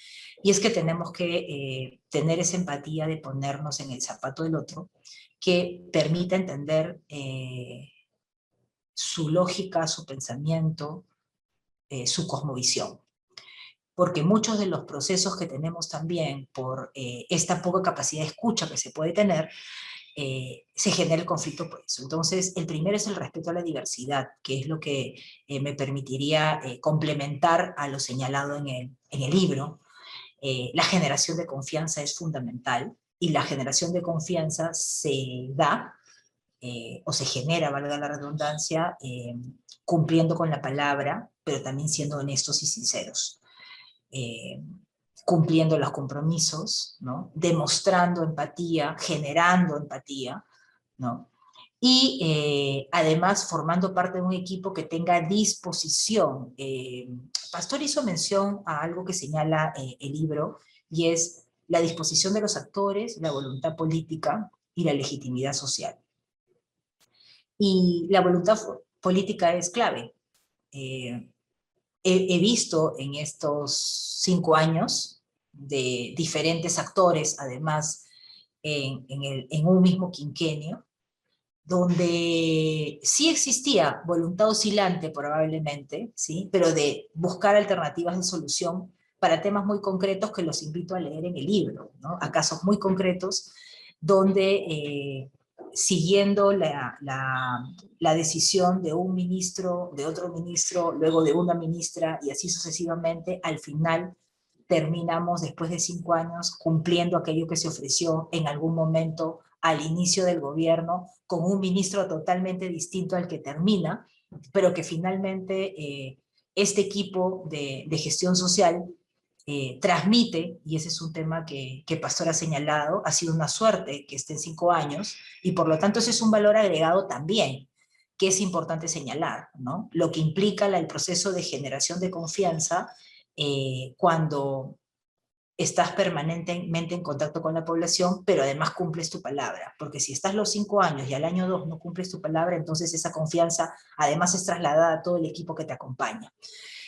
y es que tenemos que tener esa empatía de ponernos en el zapato del otro, que permita entender su lógica, su pensamiento, su cosmovisión. Porque muchos de los procesos que tenemos también, por esta poca capacidad de escucha que se puede tener, se genera el conflicto por eso. Entonces, el primero es el respeto a la diversidad, que es lo que me permitiría complementar a lo señalado en el libro. La generación de confianza es fundamental, y la generación de confianza se da, o se genera, valga la redundancia, cumpliendo con la palabra, pero también siendo honestos y sinceros. Cumpliendo los compromisos, ¿no?, demostrando empatía, generando empatía, ¿no?, y además formando parte de un equipo que tenga disposición. Pastor hizo mención a algo que señala el libro, y es la disposición de los actores, la voluntad política y la legitimidad social. Y la voluntad política es clave. He visto en estos 5 años de diferentes actores, además en un mismo quinquenio, donde sí existía voluntad oscilante probablemente, ¿sí?, pero de buscar alternativas de solución para temas muy concretos que los invito a leer en el libro, ¿no?, a casos muy concretos donde siguiendo la decisión de un ministro, de otro ministro, luego de una ministra, y así sucesivamente, al final terminamos, después de 5 años, cumpliendo aquello que se ofreció en algún momento al inicio del gobierno, con un ministro totalmente distinto al que termina, pero que finalmente este equipo de gestión social transmite, y ese es un tema que Pastor ha señalado, ha sido una suerte que esté en 5 años, y por lo tanto ese es un valor agregado también, que es importante señalar, ¿no? Lo que implica el proceso de generación de confianza cuando estás permanentemente en contacto con la población, pero además cumples tu palabra, porque si estás los 5 años y al año 2 no cumples tu palabra, entonces esa confianza además es trasladada a todo el equipo que te acompaña.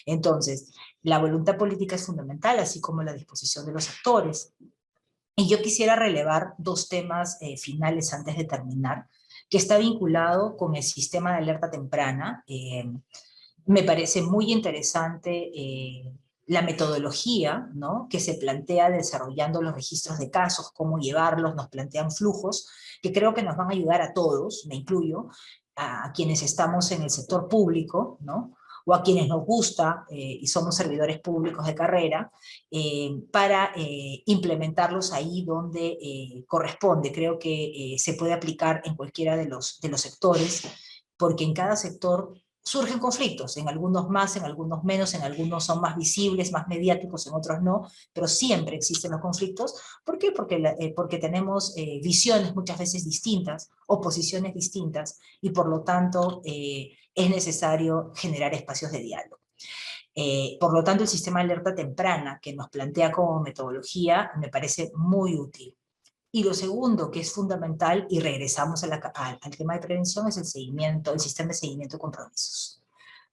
Entonces, la voluntad política es fundamental, así como la disposición de los actores. Y yo quisiera relevar 2 temas finales antes de terminar, que está vinculado con el sistema de alerta temprana. Me parece muy interesante la metodología, ¿no?, que se plantea desarrollando los registros de casos, cómo llevarlos, nos plantean flujos, que creo que nos van a ayudar a todos, me incluyo, a quienes estamos en el sector público, ¿no?, o a quienes nos gusta y somos servidores públicos de carrera, para implementarlos ahí donde corresponde. Creo que se puede aplicar en cualquiera de los sectores, porque en cada sector surgen conflictos, en algunos más, en algunos menos, en algunos son más visibles, más mediáticos, en otros no, pero siempre existen los conflictos. ¿Por qué? Porque tenemos visiones muchas veces distintas, oposiciones distintas, y por lo tanto es necesario generar espacios de diálogo. Por lo tanto, el sistema de alerta temprana que nos plantea como metodología me parece muy útil. Y lo segundo, que es fundamental, y regresamos al tema de prevención, es el seguimiento, el sistema de seguimiento de compromisos,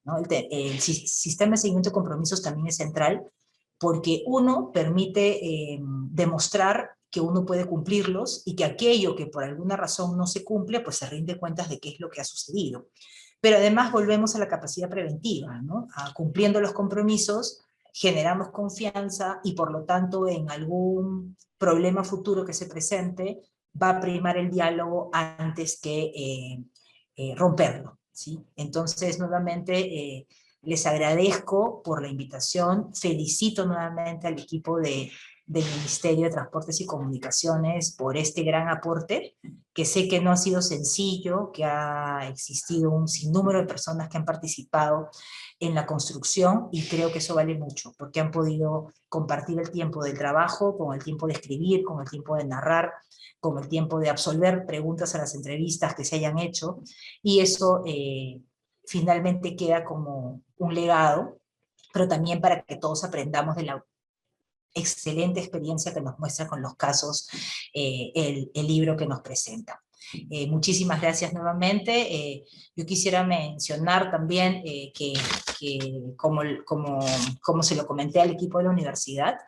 ¿no? El sistema de seguimiento de compromisos también es central, porque uno permite demostrar que uno puede cumplirlos, y que aquello que por alguna razón no se cumple, pues se rinde cuentas de qué es lo que ha sucedido. Pero además volvemos a la capacidad preventiva, ¿no? Cumpliendo los compromisos, generamos confianza, y por lo tanto en algún problema futuro que se presente, va a primar el diálogo antes que romperlo, ¿sí? Entonces, nuevamente, les agradezco por la invitación, felicito nuevamente al equipo del Ministerio de Transportes y Comunicaciones por este gran aporte, que sé que no ha sido sencillo, que ha existido un sinnúmero de personas que han participado en la construcción, y creo que eso vale mucho, porque han podido compartir el tiempo del trabajo con el tiempo de escribir, con el tiempo de narrar, con el tiempo de absolver preguntas a las entrevistas que se hayan hecho, y eso finalmente queda como un legado, pero también para que todos aprendamos de la excelente experiencia que nos muestra con los casos el libro que nos presenta. Muchísimas gracias nuevamente. Yo quisiera mencionar también que como se lo comenté al equipo de la universidad,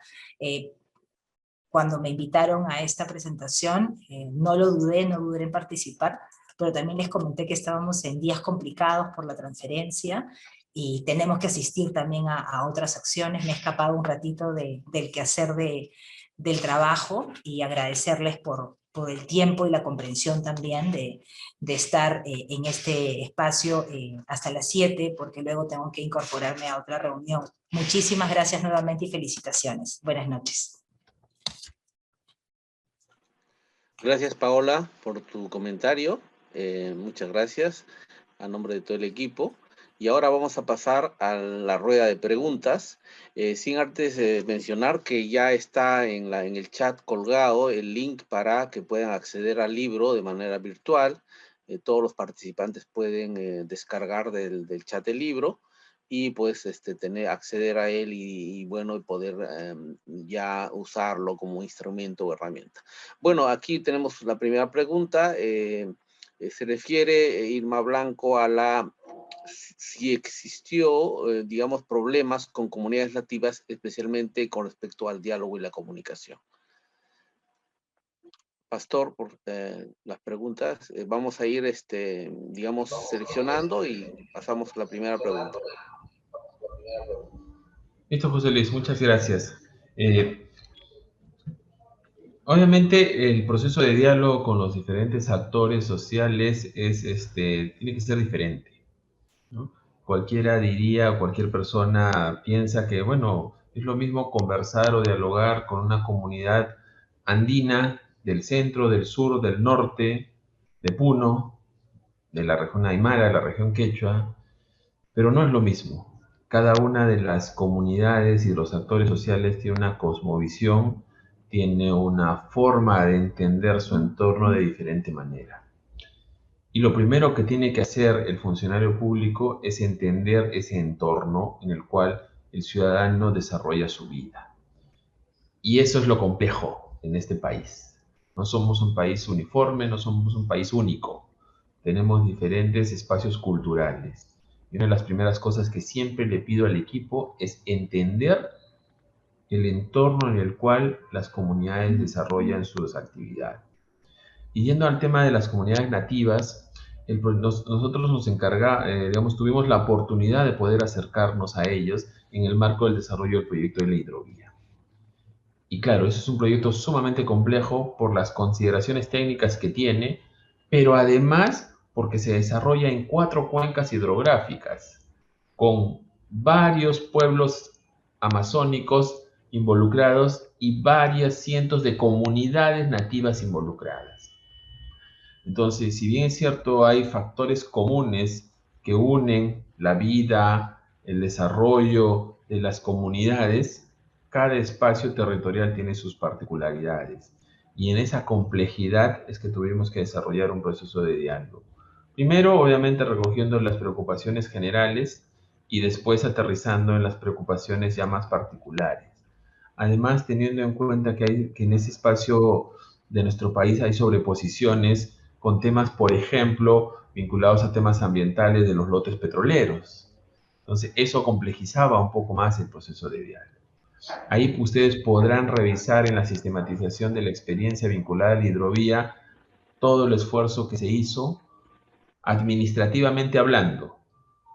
cuando me invitaron a esta presentación, no dudé en participar, pero también les comenté que estábamos en días complicados por la transferencia, y tenemos que asistir también a otras acciones. Me he escapado un ratito del quehacer del trabajo, y agradecerles por el tiempo y la comprensión también de estar en este espacio hasta las 7, porque luego tengo que incorporarme a otra reunión. Muchísimas gracias nuevamente y felicitaciones. Buenas noches. Gracias, Paola, por tu comentario. Muchas gracias a nombre de todo el equipo. Y ahora vamos a pasar a la rueda de preguntas, sin antes mencionar que ya está en el chat colgado el link para que puedan acceder al libro de manera virtual. Todos los participantes pueden descargar del chat el libro, y pues acceder a él y bueno, poder ya usarlo como instrumento o herramienta. Bueno, aquí tenemos la primera pregunta. Se refiere, Irma Blanco, a si existió, digamos, problemas con comunidades nativas, especialmente con respecto al diálogo y la comunicación. Pastor, por las preguntas, vamos a ir, digamos, seleccionando, y pasamos a la primera pregunta. Listo, José Luis, muchas gracias. Obviamente el proceso de diálogo con los diferentes actores sociales tiene que ser diferente, ¿no? Cualquiera diría, cualquier persona piensa que, bueno, es lo mismo conversar o dialogar con una comunidad andina del centro, del sur, del norte, de Puno, de la región Aymara, de la región Quechua, pero no es lo mismo. cada una de las comunidades y los actores sociales tiene una cosmovisión, tiene una forma de entender su entorno de diferente manera. Y lo primero que tiene que hacer el funcionario público es entender ese entorno en el cual el ciudadano desarrolla su vida. Y eso es lo complejo en este país. No somos un país uniforme, no somos un país único. Tenemos diferentes espacios culturales. Y una de las primeras cosas que siempre le pido al equipo es entender el entorno en el cual las comunidades desarrollan sus actividades. Y yendo al tema de las comunidades nativas, nosotros digamos, tuvimos la oportunidad de poder acercarnos a ellos en el marco del desarrollo del proyecto de la hidrovía. Y claro, eso es un proyecto sumamente complejo por las consideraciones técnicas que tiene, pero además porque se desarrolla en 4 cuencas hidrográficas, con varios pueblos amazónicos involucrados y varias cientos de comunidades nativas involucradas. Entonces, si bien es cierto, hay factores comunes que unen la vida, el desarrollo de las comunidades, cada espacio territorial tiene sus particularidades. Y en esa complejidad es que tuvimos que desarrollar un proceso de diálogo. Primero, obviamente, recogiendo las preocupaciones generales y después aterrizando en las preocupaciones ya más particulares. Además, teniendo en cuenta que en ese espacio de nuestro país hay sobreposiciones con temas, por ejemplo, vinculados a temas ambientales de los lotes petroleros. Entonces, eso complejizaba un poco más el proceso de diálogo. Ahí ustedes podrán revisar en la sistematización de la experiencia vinculada a la hidrovía todo el esfuerzo que se hizo administrativamente hablando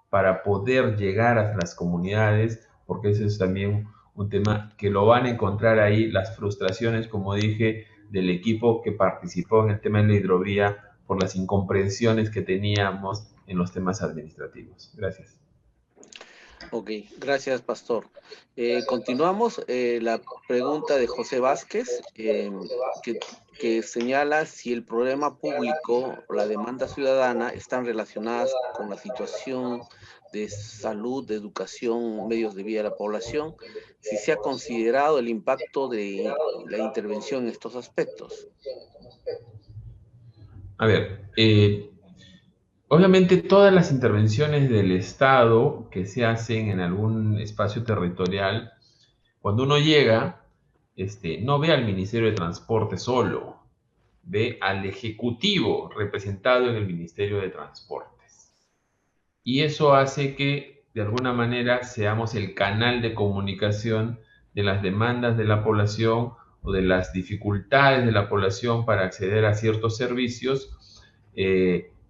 para poder llegar a las comunidades, porque ese es también un tema que lo van a encontrar ahí, las frustraciones, como dije, del equipo que participó en el tema de la hidrovía por las incomprensiones que teníamos en los temas administrativos. Gracias. Ok, gracias, Pastor. Continuamos. La pregunta de José Vázquez, que señala si el problema público o la demanda ciudadana están relacionadas con la situación de salud, de educación, medios de vida de la población, si se ha considerado el impacto de la intervención en estos aspectos. A ver, obviamente todas las intervenciones del Estado que se hacen en algún espacio territorial, cuando uno llega, no ve al Ministerio de Transporte solo, ve al Ejecutivo representado en el Ministerio de Transportes. Y eso hace que, de alguna manera, seamos el canal de comunicación de las demandas de la población o de las dificultades de la población para acceder a ciertos servicios,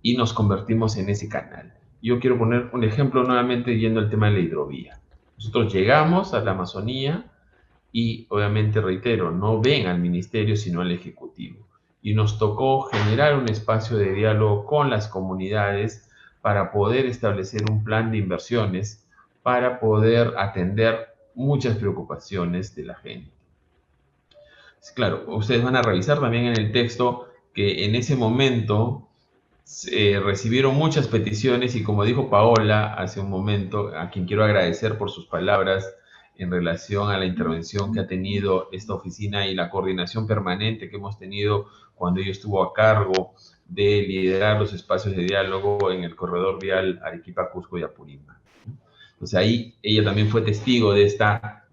y nos convertimos en ese canal. Yo quiero poner un ejemplo nuevamente yendo al tema de la hidrovía. Nosotros llegamos a la Amazonía y, obviamente, reitero, no ven al ministerio sino al Ejecutivo. Y nos tocó generar un espacio de diálogo con las comunidades para poder establecer un plan de inversiones, para poder atender muchas preocupaciones de la gente. Claro, ustedes van a revisar también en el texto que en ese momento recibieron muchas peticiones y, como dijo Paola hace un momento, a quien quiero agradecer por sus palabras en relación a la intervención que ha tenido esta oficina y la coordinación permanente que hemos tenido cuando ella estuvo a cargo de liderar los espacios de diálogo en el corredor vial Arequipa, Cusco y Apurímac. Entonces ahí ella también fue testigo de esta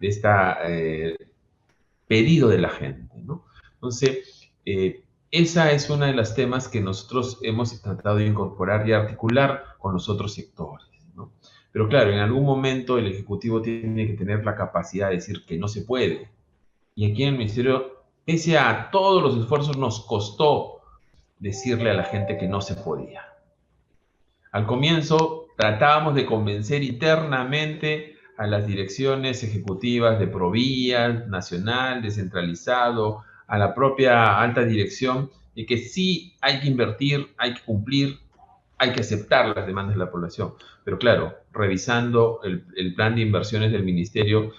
pedido de la gente, ¿no? Entonces, esa es una de las temas que nosotros hemos tratado de incorporar y articular con los otros sectores, ¿no? Pero claro, en algún momento el Ejecutivo tiene que tener la capacidad de decir que no se puede. Y aquí en el Ministerio, pese a todos los esfuerzos, nos costó decirle a la gente que no se podía. Al comienzo tratábamos de convencer internamente a las direcciones ejecutivas de Provías, Nacional, descentralizado, a la propia alta dirección, de que sí hay que invertir, hay que cumplir, hay que aceptar las demandas de la población. Pero claro, revisando el plan de inversiones del ministerio,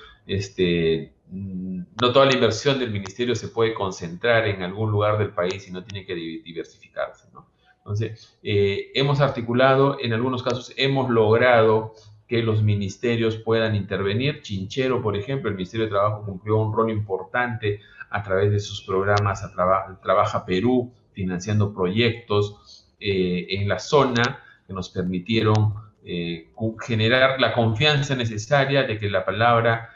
no toda la inversión del ministerio se puede concentrar en algún lugar del país y no tiene que diversificarse, ¿no? Entonces, hemos articulado, en algunos casos hemos logrado que los ministerios puedan intervenir. Chinchero, por ejemplo, el Ministerio de Trabajo cumplió un rol importante a través de sus programas Trabaja Perú, financiando proyectos en la zona que nos permitieron generar la confianza necesaria de que la palabra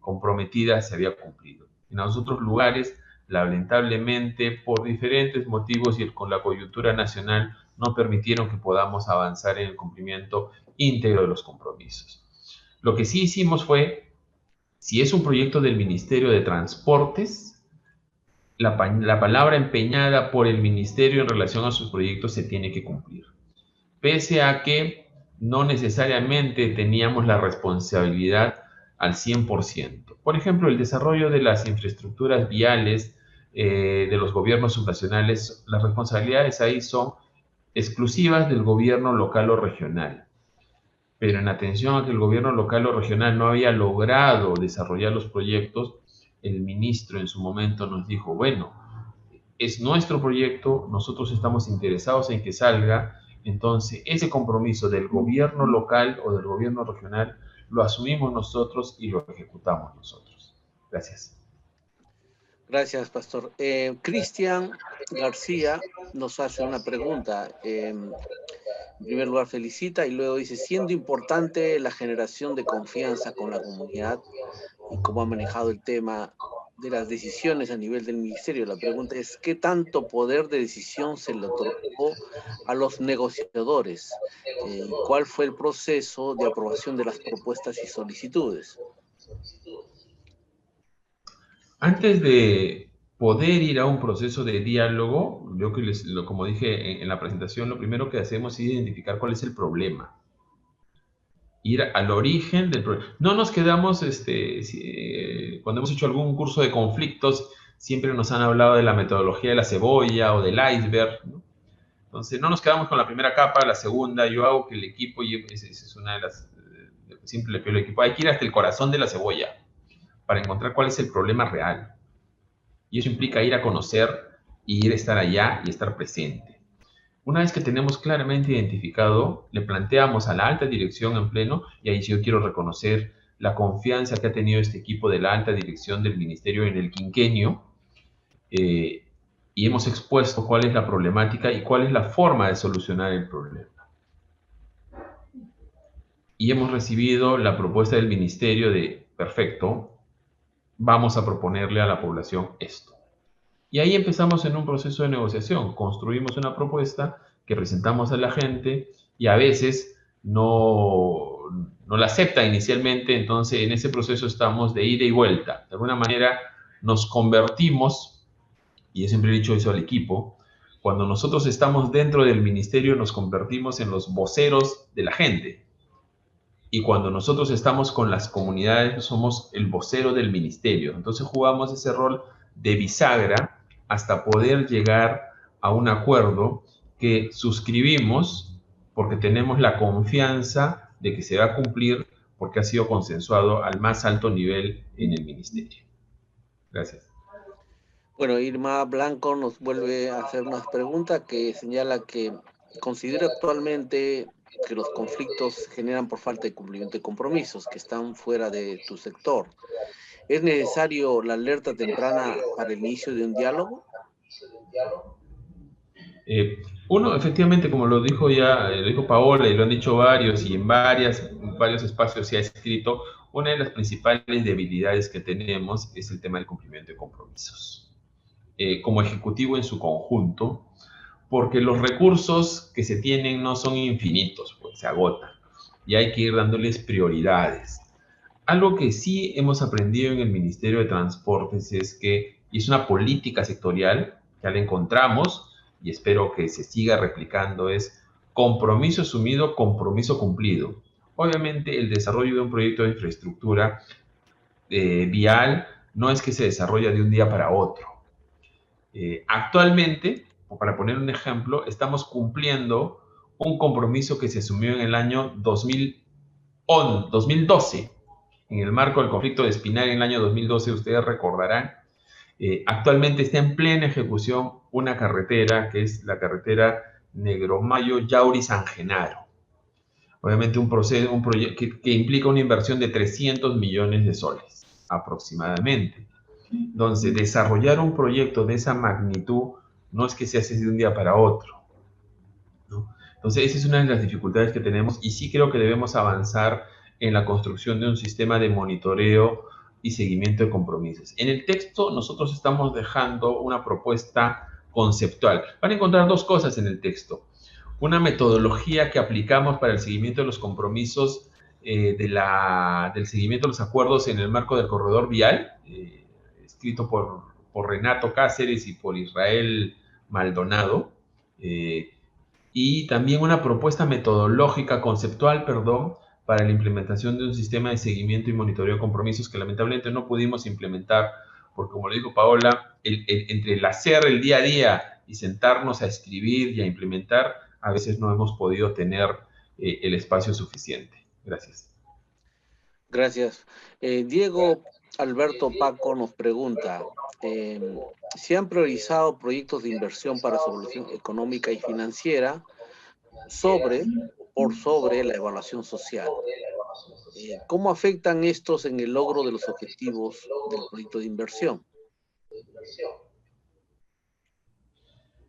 comprometida se había cumplido. En los otros lugares, lamentablemente, por diferentes motivos y con la coyuntura nacional, no permitieron que podamos avanzar en el cumplimiento íntegro de los compromisos. Lo que sí hicimos fue, si es un proyecto del Ministerio de Transportes, la palabra empeñada por el Ministerio en relación a sus proyectos se tiene que cumplir. Pese a que no necesariamente teníamos la responsabilidad al 100%. Por ejemplo, el desarrollo de las infraestructuras viales de los gobiernos subnacionales, las responsabilidades ahí son exclusivas del gobierno local o regional. Pero en atención a que el gobierno local o regional no había logrado desarrollar los proyectos, el ministro en su momento nos dijo, bueno, es nuestro proyecto, nosotros estamos interesados en que salga, entonces ese compromiso del gobierno local o del gobierno regional lo asumimos nosotros y lo ejecutamos nosotros. Gracias. Gracias, Pastor. Cristian García nos hace una pregunta. En primer lugar, felicita y luego dice, siendo importante la generación de confianza con la comunidad y cómo ha manejado el tema de las decisiones a nivel del ministerio. La pregunta es, ¿qué tanto poder de decisión se le otorgó a los negociadores? ¿Cuál fue el proceso de aprobación de las propuestas y solicitudes? Antes de poder ir a un proceso de diálogo, yo que como dije en la presentación, lo primero que hacemos es identificar cuál es el problema. Ir al origen del problema. No nos quedamos, cuando hemos hecho algún curso de conflictos, siempre nos han hablado de la metodología de la cebolla o del iceberg, ¿no? Entonces, no nos quedamos con la primera capa, la segunda, yo hago que el equipo, y esa es una de las, siempre le pido al equipo, hay que ir hasta el corazón de la cebolla para encontrar cuál es el problema real. Y eso implica ir a conocer, y ir a estar allá y estar presente. Una vez que tenemos claramente identificado, le planteamos a la alta dirección en pleno, y ahí sí yo quiero reconocer la confianza que ha tenido este equipo de la alta dirección del ministerio en el quinquenio, y hemos expuesto cuál es la problemática y cuál es la forma de solucionar el problema. Y hemos recibido la propuesta del ministerio de, perfecto, vamos a proponerle a la población esto. Y ahí empezamos en un proceso de negociación, construimos una propuesta que presentamos a la gente y a veces no la acepta inicialmente, entonces en ese proceso estamos de ida y vuelta. De alguna manera nos convertimos, y yo siempre he dicho eso al equipo, cuando nosotros estamos dentro del ministerio nos convertimos en los voceros de la gente. Y cuando nosotros estamos con las comunidades somos el vocero del ministerio. Entonces jugamos ese rol de bisagra hasta poder llegar a un acuerdo que suscribimos porque tenemos la confianza de que se va a cumplir porque ha sido consensuado al más alto nivel en el ministerio. Gracias. Bueno, Irma Blanco nos vuelve a hacer una pregunta que señala que considera actualmente que los conflictos se generan por falta de cumplimiento de compromisos que están fuera de tu sector. ¿Es necesario la alerta temprana para el inicio de un diálogo? Uno, efectivamente, como lo dijo ya, lo dijo Paola y lo han dicho varios y en varios espacios se ha escrito, una de las principales debilidades que tenemos es el tema del cumplimiento de compromisos. Como ejecutivo en su conjunto, porque los recursos que se tienen no son infinitos, pues se agotan y hay que ir dándoles prioridades. Algo que sí hemos aprendido en el Ministerio de Transportes es que, y es una política sectorial, ya la encontramos y espero que se siga replicando, es compromiso asumido, compromiso cumplido. Obviamente el desarrollo de un proyecto de infraestructura vial no es que se desarrolla de un día para otro. Actualmente, para poner un ejemplo, estamos cumpliendo un compromiso que se asumió en el año 2012, en el marco del conflicto de Espinal en el año 2012, ustedes recordarán. Actualmente está en plena ejecución una carretera que es la carretera Negromayo-Yauri-San Genaro. Obviamente un proyecto que implica una inversión de 300 millones de soles, aproximadamente. Entonces, desarrollar un proyecto de esa magnitud no es que se hace de un día para otro, ¿no? Entonces, esa es una de las dificultades que tenemos y sí creo que debemos avanzar en la construcción de un sistema de monitoreo y seguimiento de compromisos. En el texto nosotros estamos dejando una propuesta conceptual. Van a encontrar dos cosas en el texto. Una metodología que aplicamos para el seguimiento de los compromisos del seguimiento de los acuerdos en el marco del corredor vial, escrito por Renato Cáceres y por Israel Maldonado, y también una propuesta metodológica, conceptual, perdón, para la implementación de un sistema de seguimiento y monitoreo de compromisos que lamentablemente no pudimos implementar, porque como le dijo Paola, entre el hacer el día a día y sentarnos a escribir y a implementar, a veces no hemos podido tener el espacio suficiente. Gracias. Gracias. Diego Alberto Paco nos pregunta, ¿se han priorizado proyectos de inversión para su evolución económica y financiera por sobre la evaluación social? ¿Cómo afectan estos en el logro de los objetivos del proyecto de inversión?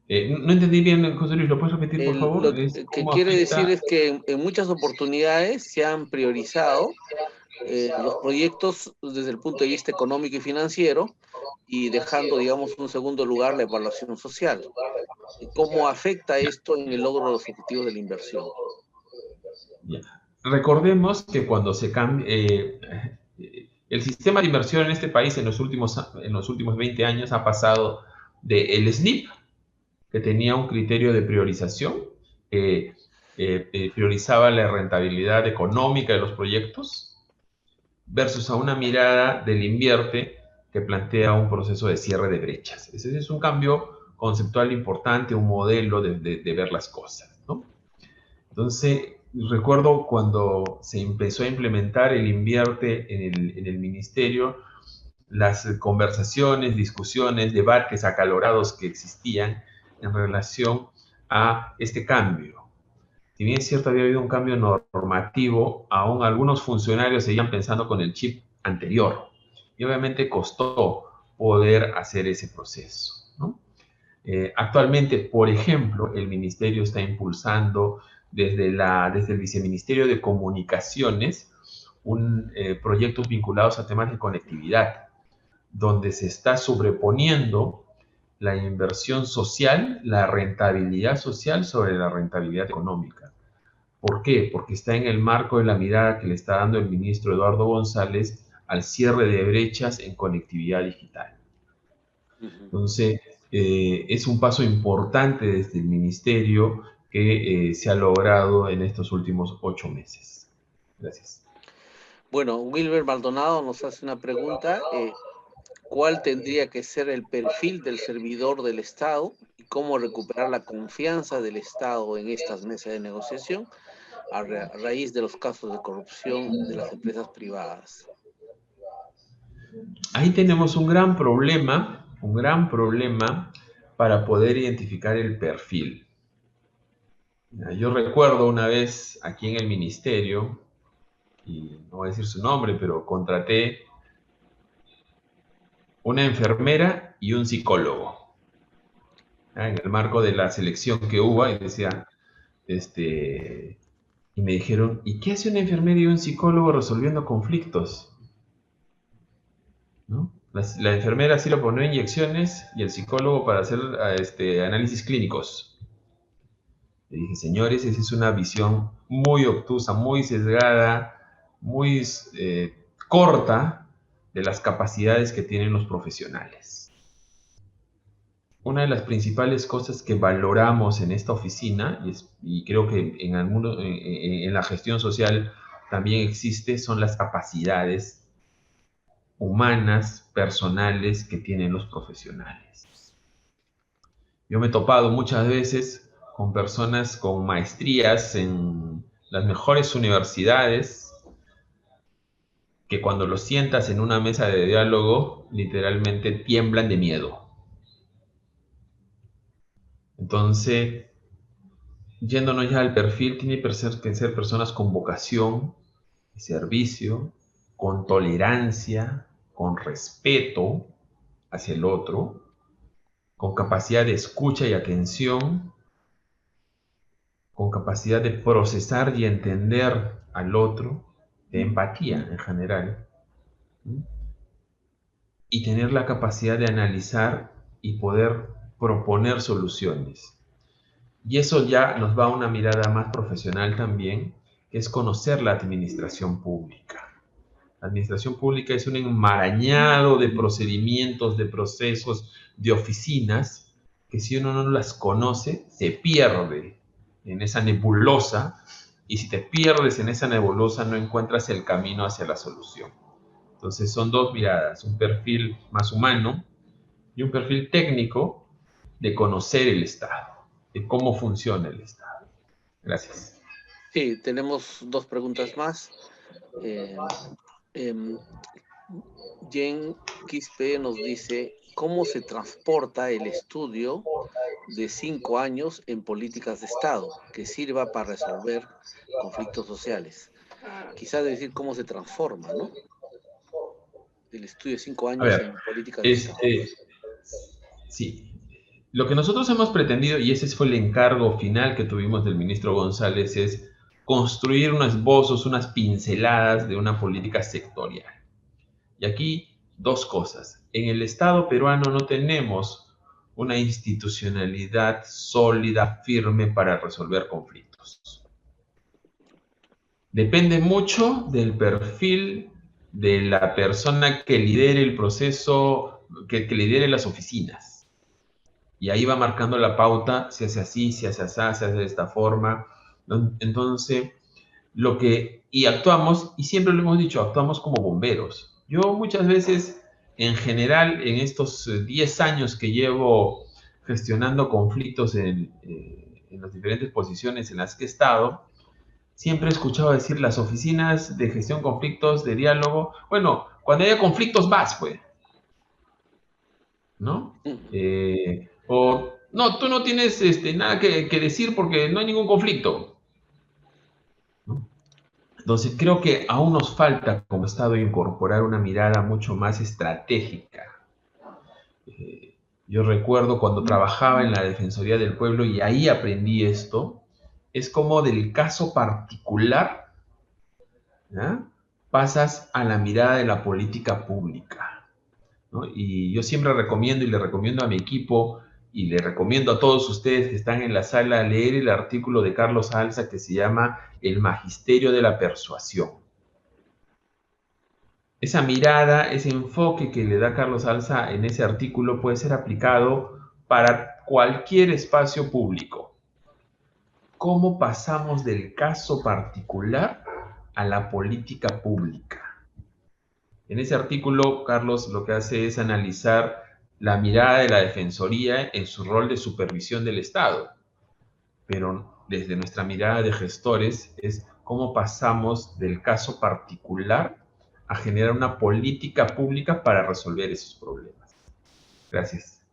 No entendí bien, José Luis, ¿lo puedes repetir, por favor? Lo que quiere decir es que en muchas oportunidades se han priorizado los proyectos desde el punto de vista económico y financiero y dejando, digamos, en segundo lugar la evaluación social. ¿Cómo afecta esto en el logro de los objetivos de la inversión? Ya. Recordemos que cuando se cambia, el sistema de inversión en este país en los últimos 20 años ha pasado del SNIP, que tenía un criterio de priorización, priorizaba la rentabilidad económica de los proyectos, versus a una mirada del invierte que plantea un proceso de cierre de brechas. Ese es un cambio conceptual importante, un modelo de ver las cosas, ¿no? Entonces, recuerdo cuando se empezó a implementar el invierte en el ministerio, las conversaciones, discusiones, debates acalorados que existían en relación a este cambio. Si bien es cierto, había habido un cambio normativo, aún algunos funcionarios seguían pensando con el chip anterior. Y obviamente costó poder hacer ese proceso, ¿no? Actualmente, por ejemplo, el ministerio está impulsando desde el Viceministerio de Comunicaciones proyectos vinculados a temas de conectividad, donde se está sobreponiendo la inversión social, la rentabilidad social sobre la rentabilidad económica. ¿Por qué? Porque está en el marco de la mirada que le está dando el ministro Eduardo González al cierre de brechas en conectividad digital. Entonces, es un paso importante desde el ministerio que se ha logrado en estos últimos 8 meses. Gracias. Bueno, Wilber Maldonado nos hace una pregunta. ¿Cuál tendría que ser el perfil del servidor del Estado y cómo recuperar la confianza del Estado en estas mesas de negociación a raíz de los casos de corrupción de las empresas privadas? Ahí tenemos un gran problema para poder identificar el perfil. Yo recuerdo una vez aquí en el ministerio, y no voy a decir su nombre, pero contraté una enfermera y un psicólogo, en el marco de la selección que hubo, y decía, y me dijeron, ¿y qué hace una enfermera y un psicólogo resolviendo conflictos? ¿No? La enfermera sí lo pone inyecciones y el psicólogo para hacer análisis clínicos. Le dije, señores, esa es una visión muy obtusa, muy sesgada, muy corta de las capacidades que tienen los profesionales. Una de las principales cosas que valoramos en esta oficina, y creo que en la gestión social también existe, son las capacidades humanas, personales que tienen los profesionales. Yo me he topado muchas veces con personas con maestrías en las mejores universidades que cuando los sientas en una mesa de diálogo literalmente tiemblan de miedo. Entonces, yéndonos ya al perfil, tiene que ser personas con vocación, servicio, con tolerancia, con respeto hacia el otro, con capacidad de escucha y atención, con capacidad de procesar y entender al otro, de empatía en general, ¿sí? Y tener la capacidad de analizar y poder proponer soluciones. Y eso ya nos va a una mirada más profesional también, que es conocer la administración pública. La administración pública es un enmarañado de procedimientos, de procesos, de oficinas, que si uno no las conoce, se pierde en esa nebulosa, y si te pierdes en esa nebulosa, no encuentras el camino hacia la solución. Entonces son dos miradas, un perfil más humano y un perfil técnico de conocer el Estado, de cómo funciona el Estado. Gracias. Sí, tenemos dos preguntas más. Jen Quispe nos dice, ¿cómo se transporta el estudio de 5 años en políticas de Estado que sirva para resolver conflictos sociales? Quizás decir cómo se transforma, ¿no? El estudio de 5 A años ver, en políticas de Estado. sí, lo que nosotros hemos pretendido, y ese fue el encargo final que tuvimos del ministro González, es construir unos esbozos, unas pinceladas de una política sectorial. Y aquí dos cosas. En el Estado peruano no tenemos una institucionalidad sólida, firme para resolver conflictos. Depende mucho del perfil de la persona que lidere el proceso, que lidere las oficinas. Y ahí va marcando la pauta, se hace así, se hace así, se hace de esta forma. Entonces, y actuamos, y siempre lo hemos dicho, actuamos como bomberos. Yo muchas veces, en general, en estos 10 años que llevo gestionando conflictos en las diferentes posiciones en las que he estado, siempre he escuchado decir las oficinas de gestión de conflictos, de diálogo, bueno, cuando haya conflictos vas, pues, ¿no? No, tú no tienes nada que decir porque no hay ningún conflicto, ¿no? Entonces creo que aún nos falta como Estado incorporar una mirada mucho más estratégica. Yo recuerdo cuando trabajaba en la Defensoría del Pueblo y ahí aprendí esto, es como del caso particular, ¿ya?, pasas a la mirada de la política pública, ¿no? Y yo siempre recomiendo, y le recomiendo a mi equipo, y le recomiendo a todos ustedes que están en la sala, leer el artículo de Carlos Alza que se llama El Magisterio de la Persuasión. Esa mirada, ese enfoque que le da Carlos Alza en ese artículo puede ser aplicado para cualquier espacio público. ¿Cómo pasamos del caso particular a la política pública? En ese artículo, Carlos lo que hace es analizar la mirada de la Defensoría en su rol de supervisión del Estado. Pero desde nuestra mirada de gestores es cómo pasamos del caso particular a generar una política pública para resolver esos problemas. Gracias.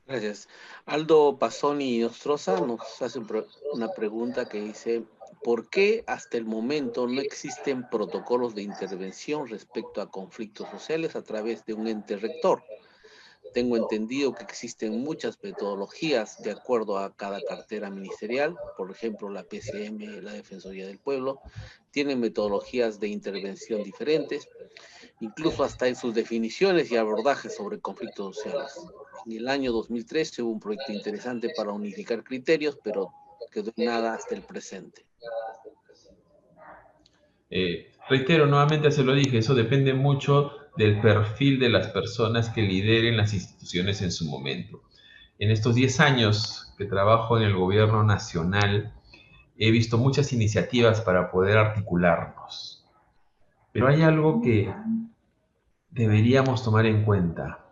Gracias. Aldo Pasoni Nostroza nos hace una pregunta que dice, ¿por qué hasta el momento no existen protocolos de intervención respecto a conflictos sociales a través de un ente rector? Tengo entendido que existen muchas metodologías de acuerdo a cada cartera ministerial, por ejemplo, la PCM, la Defensoría del Pueblo, tienen metodologías de intervención diferentes, incluso hasta en sus definiciones y abordajes sobre conflictos sociales. En el año 2013 hubo un proyecto interesante para unificar criterios, pero quedó en nada hasta el presente. Reitero, nuevamente se lo dije, eso depende mucho del perfil de las personas que lideren las instituciones en su momento. En estos 10 años que trabajo en el gobierno nacional, he visto muchas iniciativas para poder articularnos. Pero hay algo que deberíamos tomar en cuenta,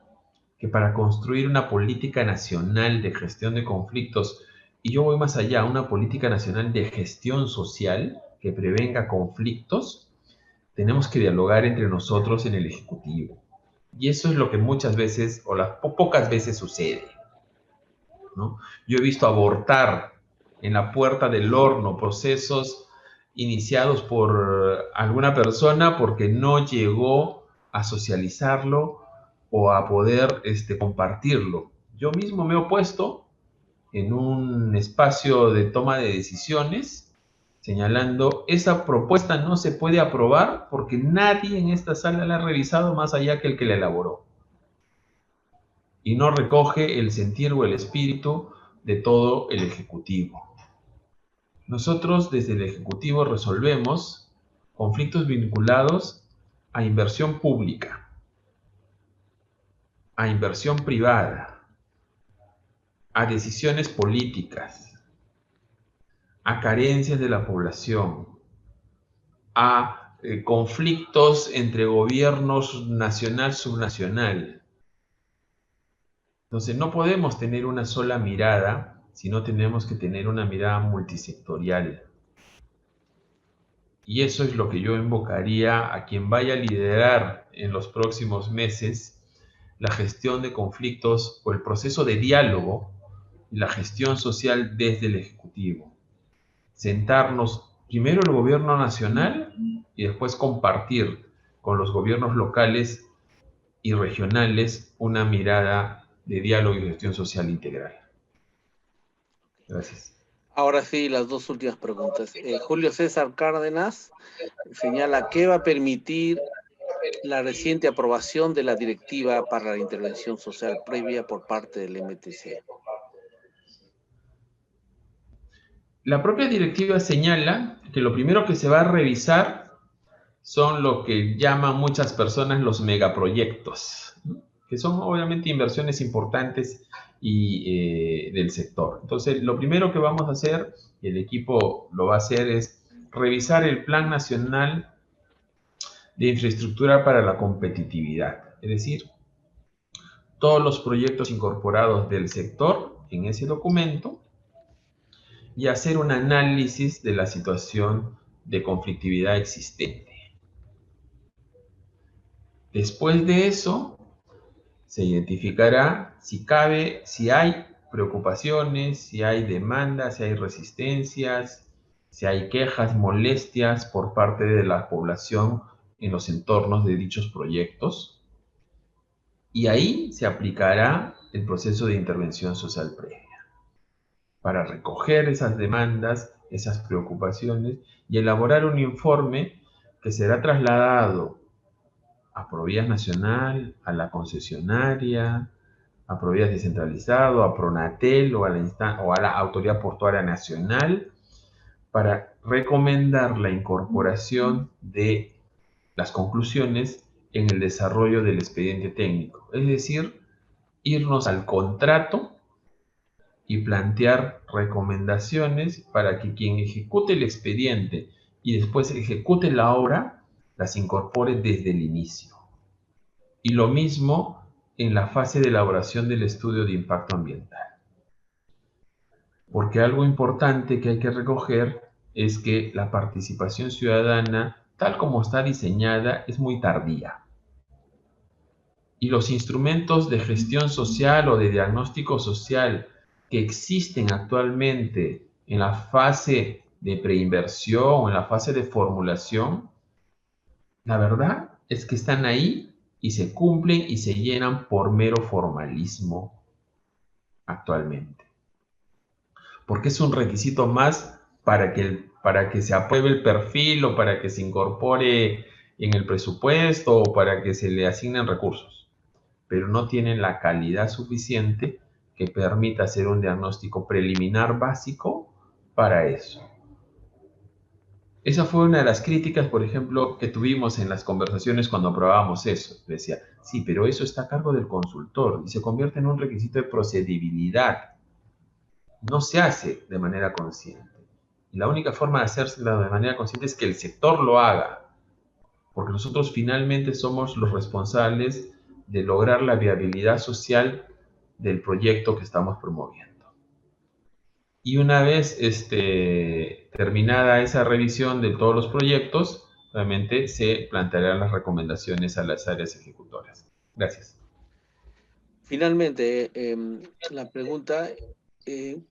que para construir una política nacional de gestión de conflictos, y yo voy más allá, una política nacional de gestión social que prevenga conflictos, tenemos que dialogar entre nosotros en el Ejecutivo. Y eso es lo que muchas veces, o las pocas veces sucede, ¿no? Yo he visto abortar en la puerta del horno, procesos iniciados por alguna persona porque no llegó a socializarlo o a poder compartirlo. Yo mismo me he opuesto en un espacio de toma de decisiones, señalando, esa propuesta no se puede aprobar porque nadie en esta sala la ha revisado más allá que el que la elaboró. Y no recoge el sentir o el espíritu de todo el Ejecutivo. Nosotros desde el Ejecutivo resolvemos conflictos vinculados a inversión pública, a inversión privada, a decisiones políticas, a carencias de la población, a conflictos entre gobiernos nacional, subnacional. Entonces no podemos tener una sola mirada, sino tenemos que tener una mirada multisectorial. Y eso es lo que yo invocaría a quien vaya a liderar en los próximos meses la gestión de conflictos o el proceso de diálogo y la gestión social desde el Ejecutivo. Sentarnos primero el gobierno nacional y después compartir con los gobiernos locales y regionales una mirada de diálogo y gestión social integral. Gracias. Ahora sí, las dos últimas preguntas. Julio César Cárdenas señala, ¿qué va a permitir la reciente aprobación de la directiva para la intervención social previa por parte del MTC? La propia directiva señala que lo primero que se va a revisar son lo que llaman muchas personas los megaproyectos, ¿no? Que son obviamente inversiones importantes y del sector. Entonces, lo primero que vamos a hacer, y el equipo lo va a hacer, es revisar el Plan Nacional de Infraestructura para la Competitividad, es decir, todos los proyectos incorporados del sector en ese documento y hacer un análisis de la situación de conflictividad existente. Después de eso, se identificará si cabe, si hay preocupaciones, si hay demandas, si hay resistencias, si hay quejas, molestias por parte de la población en los entornos de dichos proyectos. Y ahí se aplicará el proceso de intervención social previa para recoger esas demandas, esas preocupaciones y elaborar un informe que será trasladado a Provías Nacional, a la concesionaria, a Provías Descentralizado, a Pronatel o a la Autoridad Portuaria Nacional para recomendar la incorporación de las conclusiones en el desarrollo del expediente técnico. Es decir, irnos al contrato y plantear recomendaciones para que quien ejecute el expediente y después ejecute la obra, las incorpore desde el inicio. Y lo mismo en la fase de elaboración del estudio de impacto ambiental. Porque algo importante que hay que recoger es que la participación ciudadana, tal como está diseñada, es muy tardía. Y los instrumentos de gestión social o de diagnóstico social que existen actualmente en la fase de preinversión o en la fase de formulación, la verdad es que están ahí y se cumplen y se llenan por mero formalismo actualmente. Porque es un requisito más para que se apruebe el perfil o para que se incorpore en el presupuesto o para que se le asignen recursos. Pero no tienen la calidad suficiente que permita hacer un diagnóstico preliminar básico para eso. Esa fue una de las críticas, por ejemplo, que tuvimos en las conversaciones cuando aprobábamos eso. Decía, sí, pero eso está a cargo del consultor y se convierte en un requisito de procedibilidad. No se hace de manera consciente. Y la única forma de hacerlo de manera consciente es que el sector lo haga, porque nosotros finalmente somos los responsables de lograr la viabilidad social del proyecto que estamos promoviendo. Y una vez terminada esa revisión de todos los proyectos, obviamente se plantearán las recomendaciones a las áreas ejecutoras. Gracias. Finalmente, la pregunta,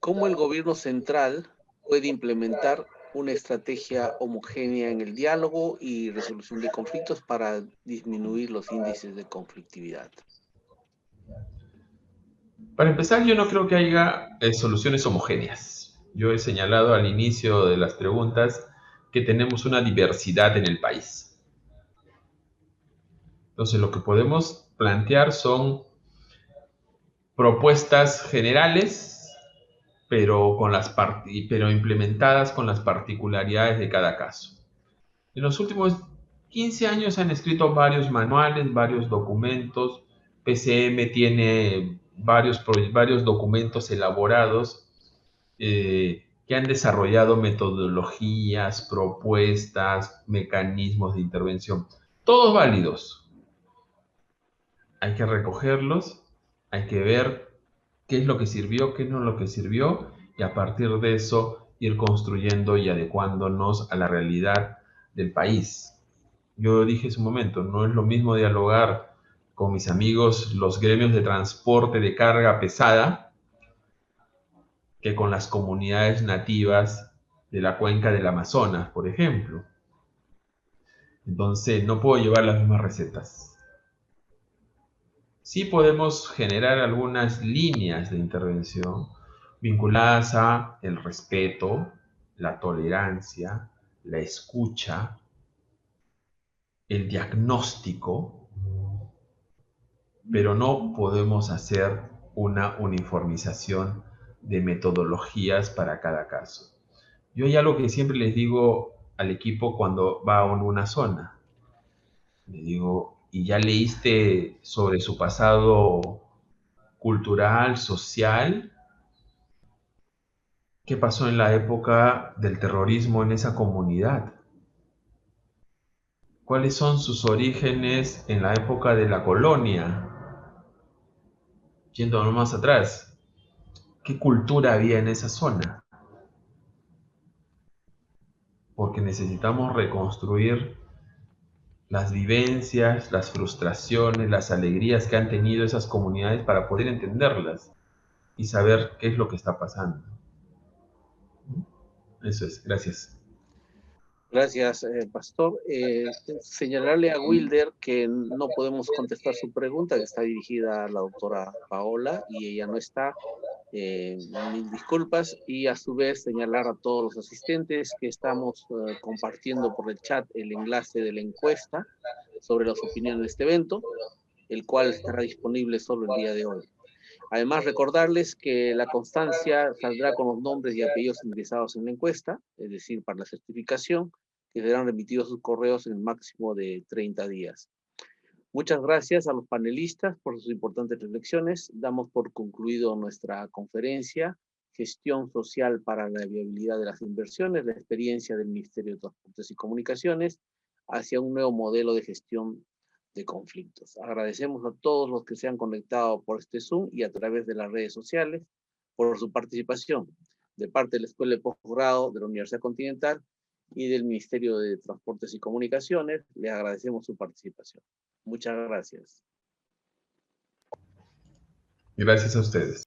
¿cómo el gobierno central puede implementar una estrategia homogénea en el diálogo y resolución de conflictos para disminuir los índices de conflictividad? Para empezar, yo no creo que haya soluciones homogéneas. Yo he señalado al inicio de las preguntas que tenemos una diversidad en el país. Entonces, lo que podemos plantear son propuestas generales, pero implementadas con las particularidades de cada caso. En los últimos 15 años se han escrito varios manuales, varios documentos. PCM tiene varios documentos elaborados que han desarrollado metodologías, propuestas, mecanismos de intervención, todos válidos. Hay que recogerlos, hay que ver qué es lo que sirvió, qué no es lo que sirvió, y a partir de eso ir construyendo y adecuándonos a la realidad del país. Yo dije hace un momento, no es lo mismo dialogar con mis amigos los gremios de transporte de carga pesada que con las comunidades nativas de la cuenca del Amazonas, por ejemplo. Entonces, no puedo llevar las mismas recetas. Sí podemos generar algunas líneas de intervención vinculadas a el respeto, la tolerancia, la escucha, el diagnóstico, pero no podemos hacer una uniformización de metodologías para cada caso. Yo hay algo que siempre les digo al equipo cuando va a una zona. Le digo, ¿y ya leíste sobre su pasado cultural, social? ¿Qué pasó en la época del terrorismo en esa comunidad? ¿Cuáles son sus orígenes en la época de la colonia? Yendo más atrás, ¿qué cultura había en esa zona? Porque necesitamos reconstruir las vivencias, las frustraciones, las alegrías que han tenido esas comunidades para poder entenderlas y saber qué es lo que está pasando. Eso es, gracias. Gracias, Pastor. Señalarle a Wilder que no podemos contestar su pregunta, que está dirigida a la doctora Paola y ella no está. Mil disculpas. Y a su vez señalar a todos los asistentes que estamos compartiendo por el chat el enlace de la encuesta sobre las opiniones de este evento, el cual estará disponible solo el día de hoy. Además, recordarles que la constancia saldrá con los nombres y apellidos ingresados en la encuesta, es decir, para la certificación, que serán remitidos a sus correos en el máximo de 30 días. Muchas gracias a los panelistas por sus importantes reflexiones. Damos por concluido nuestra conferencia, Gestión Social para la Viabilidad de las Inversiones, la experiencia del Ministerio de Transportes y Comunicaciones hacia un nuevo modelo de gestión de conflictos. Agradecemos a todos los que se han conectado por este Zoom y a través de las redes sociales por su participación. De parte de la Escuela de Postgrado de la Universidad Continental y del Ministerio de Transportes y Comunicaciones, les agradecemos su participación. Muchas gracias. Gracias a ustedes.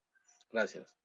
Gracias.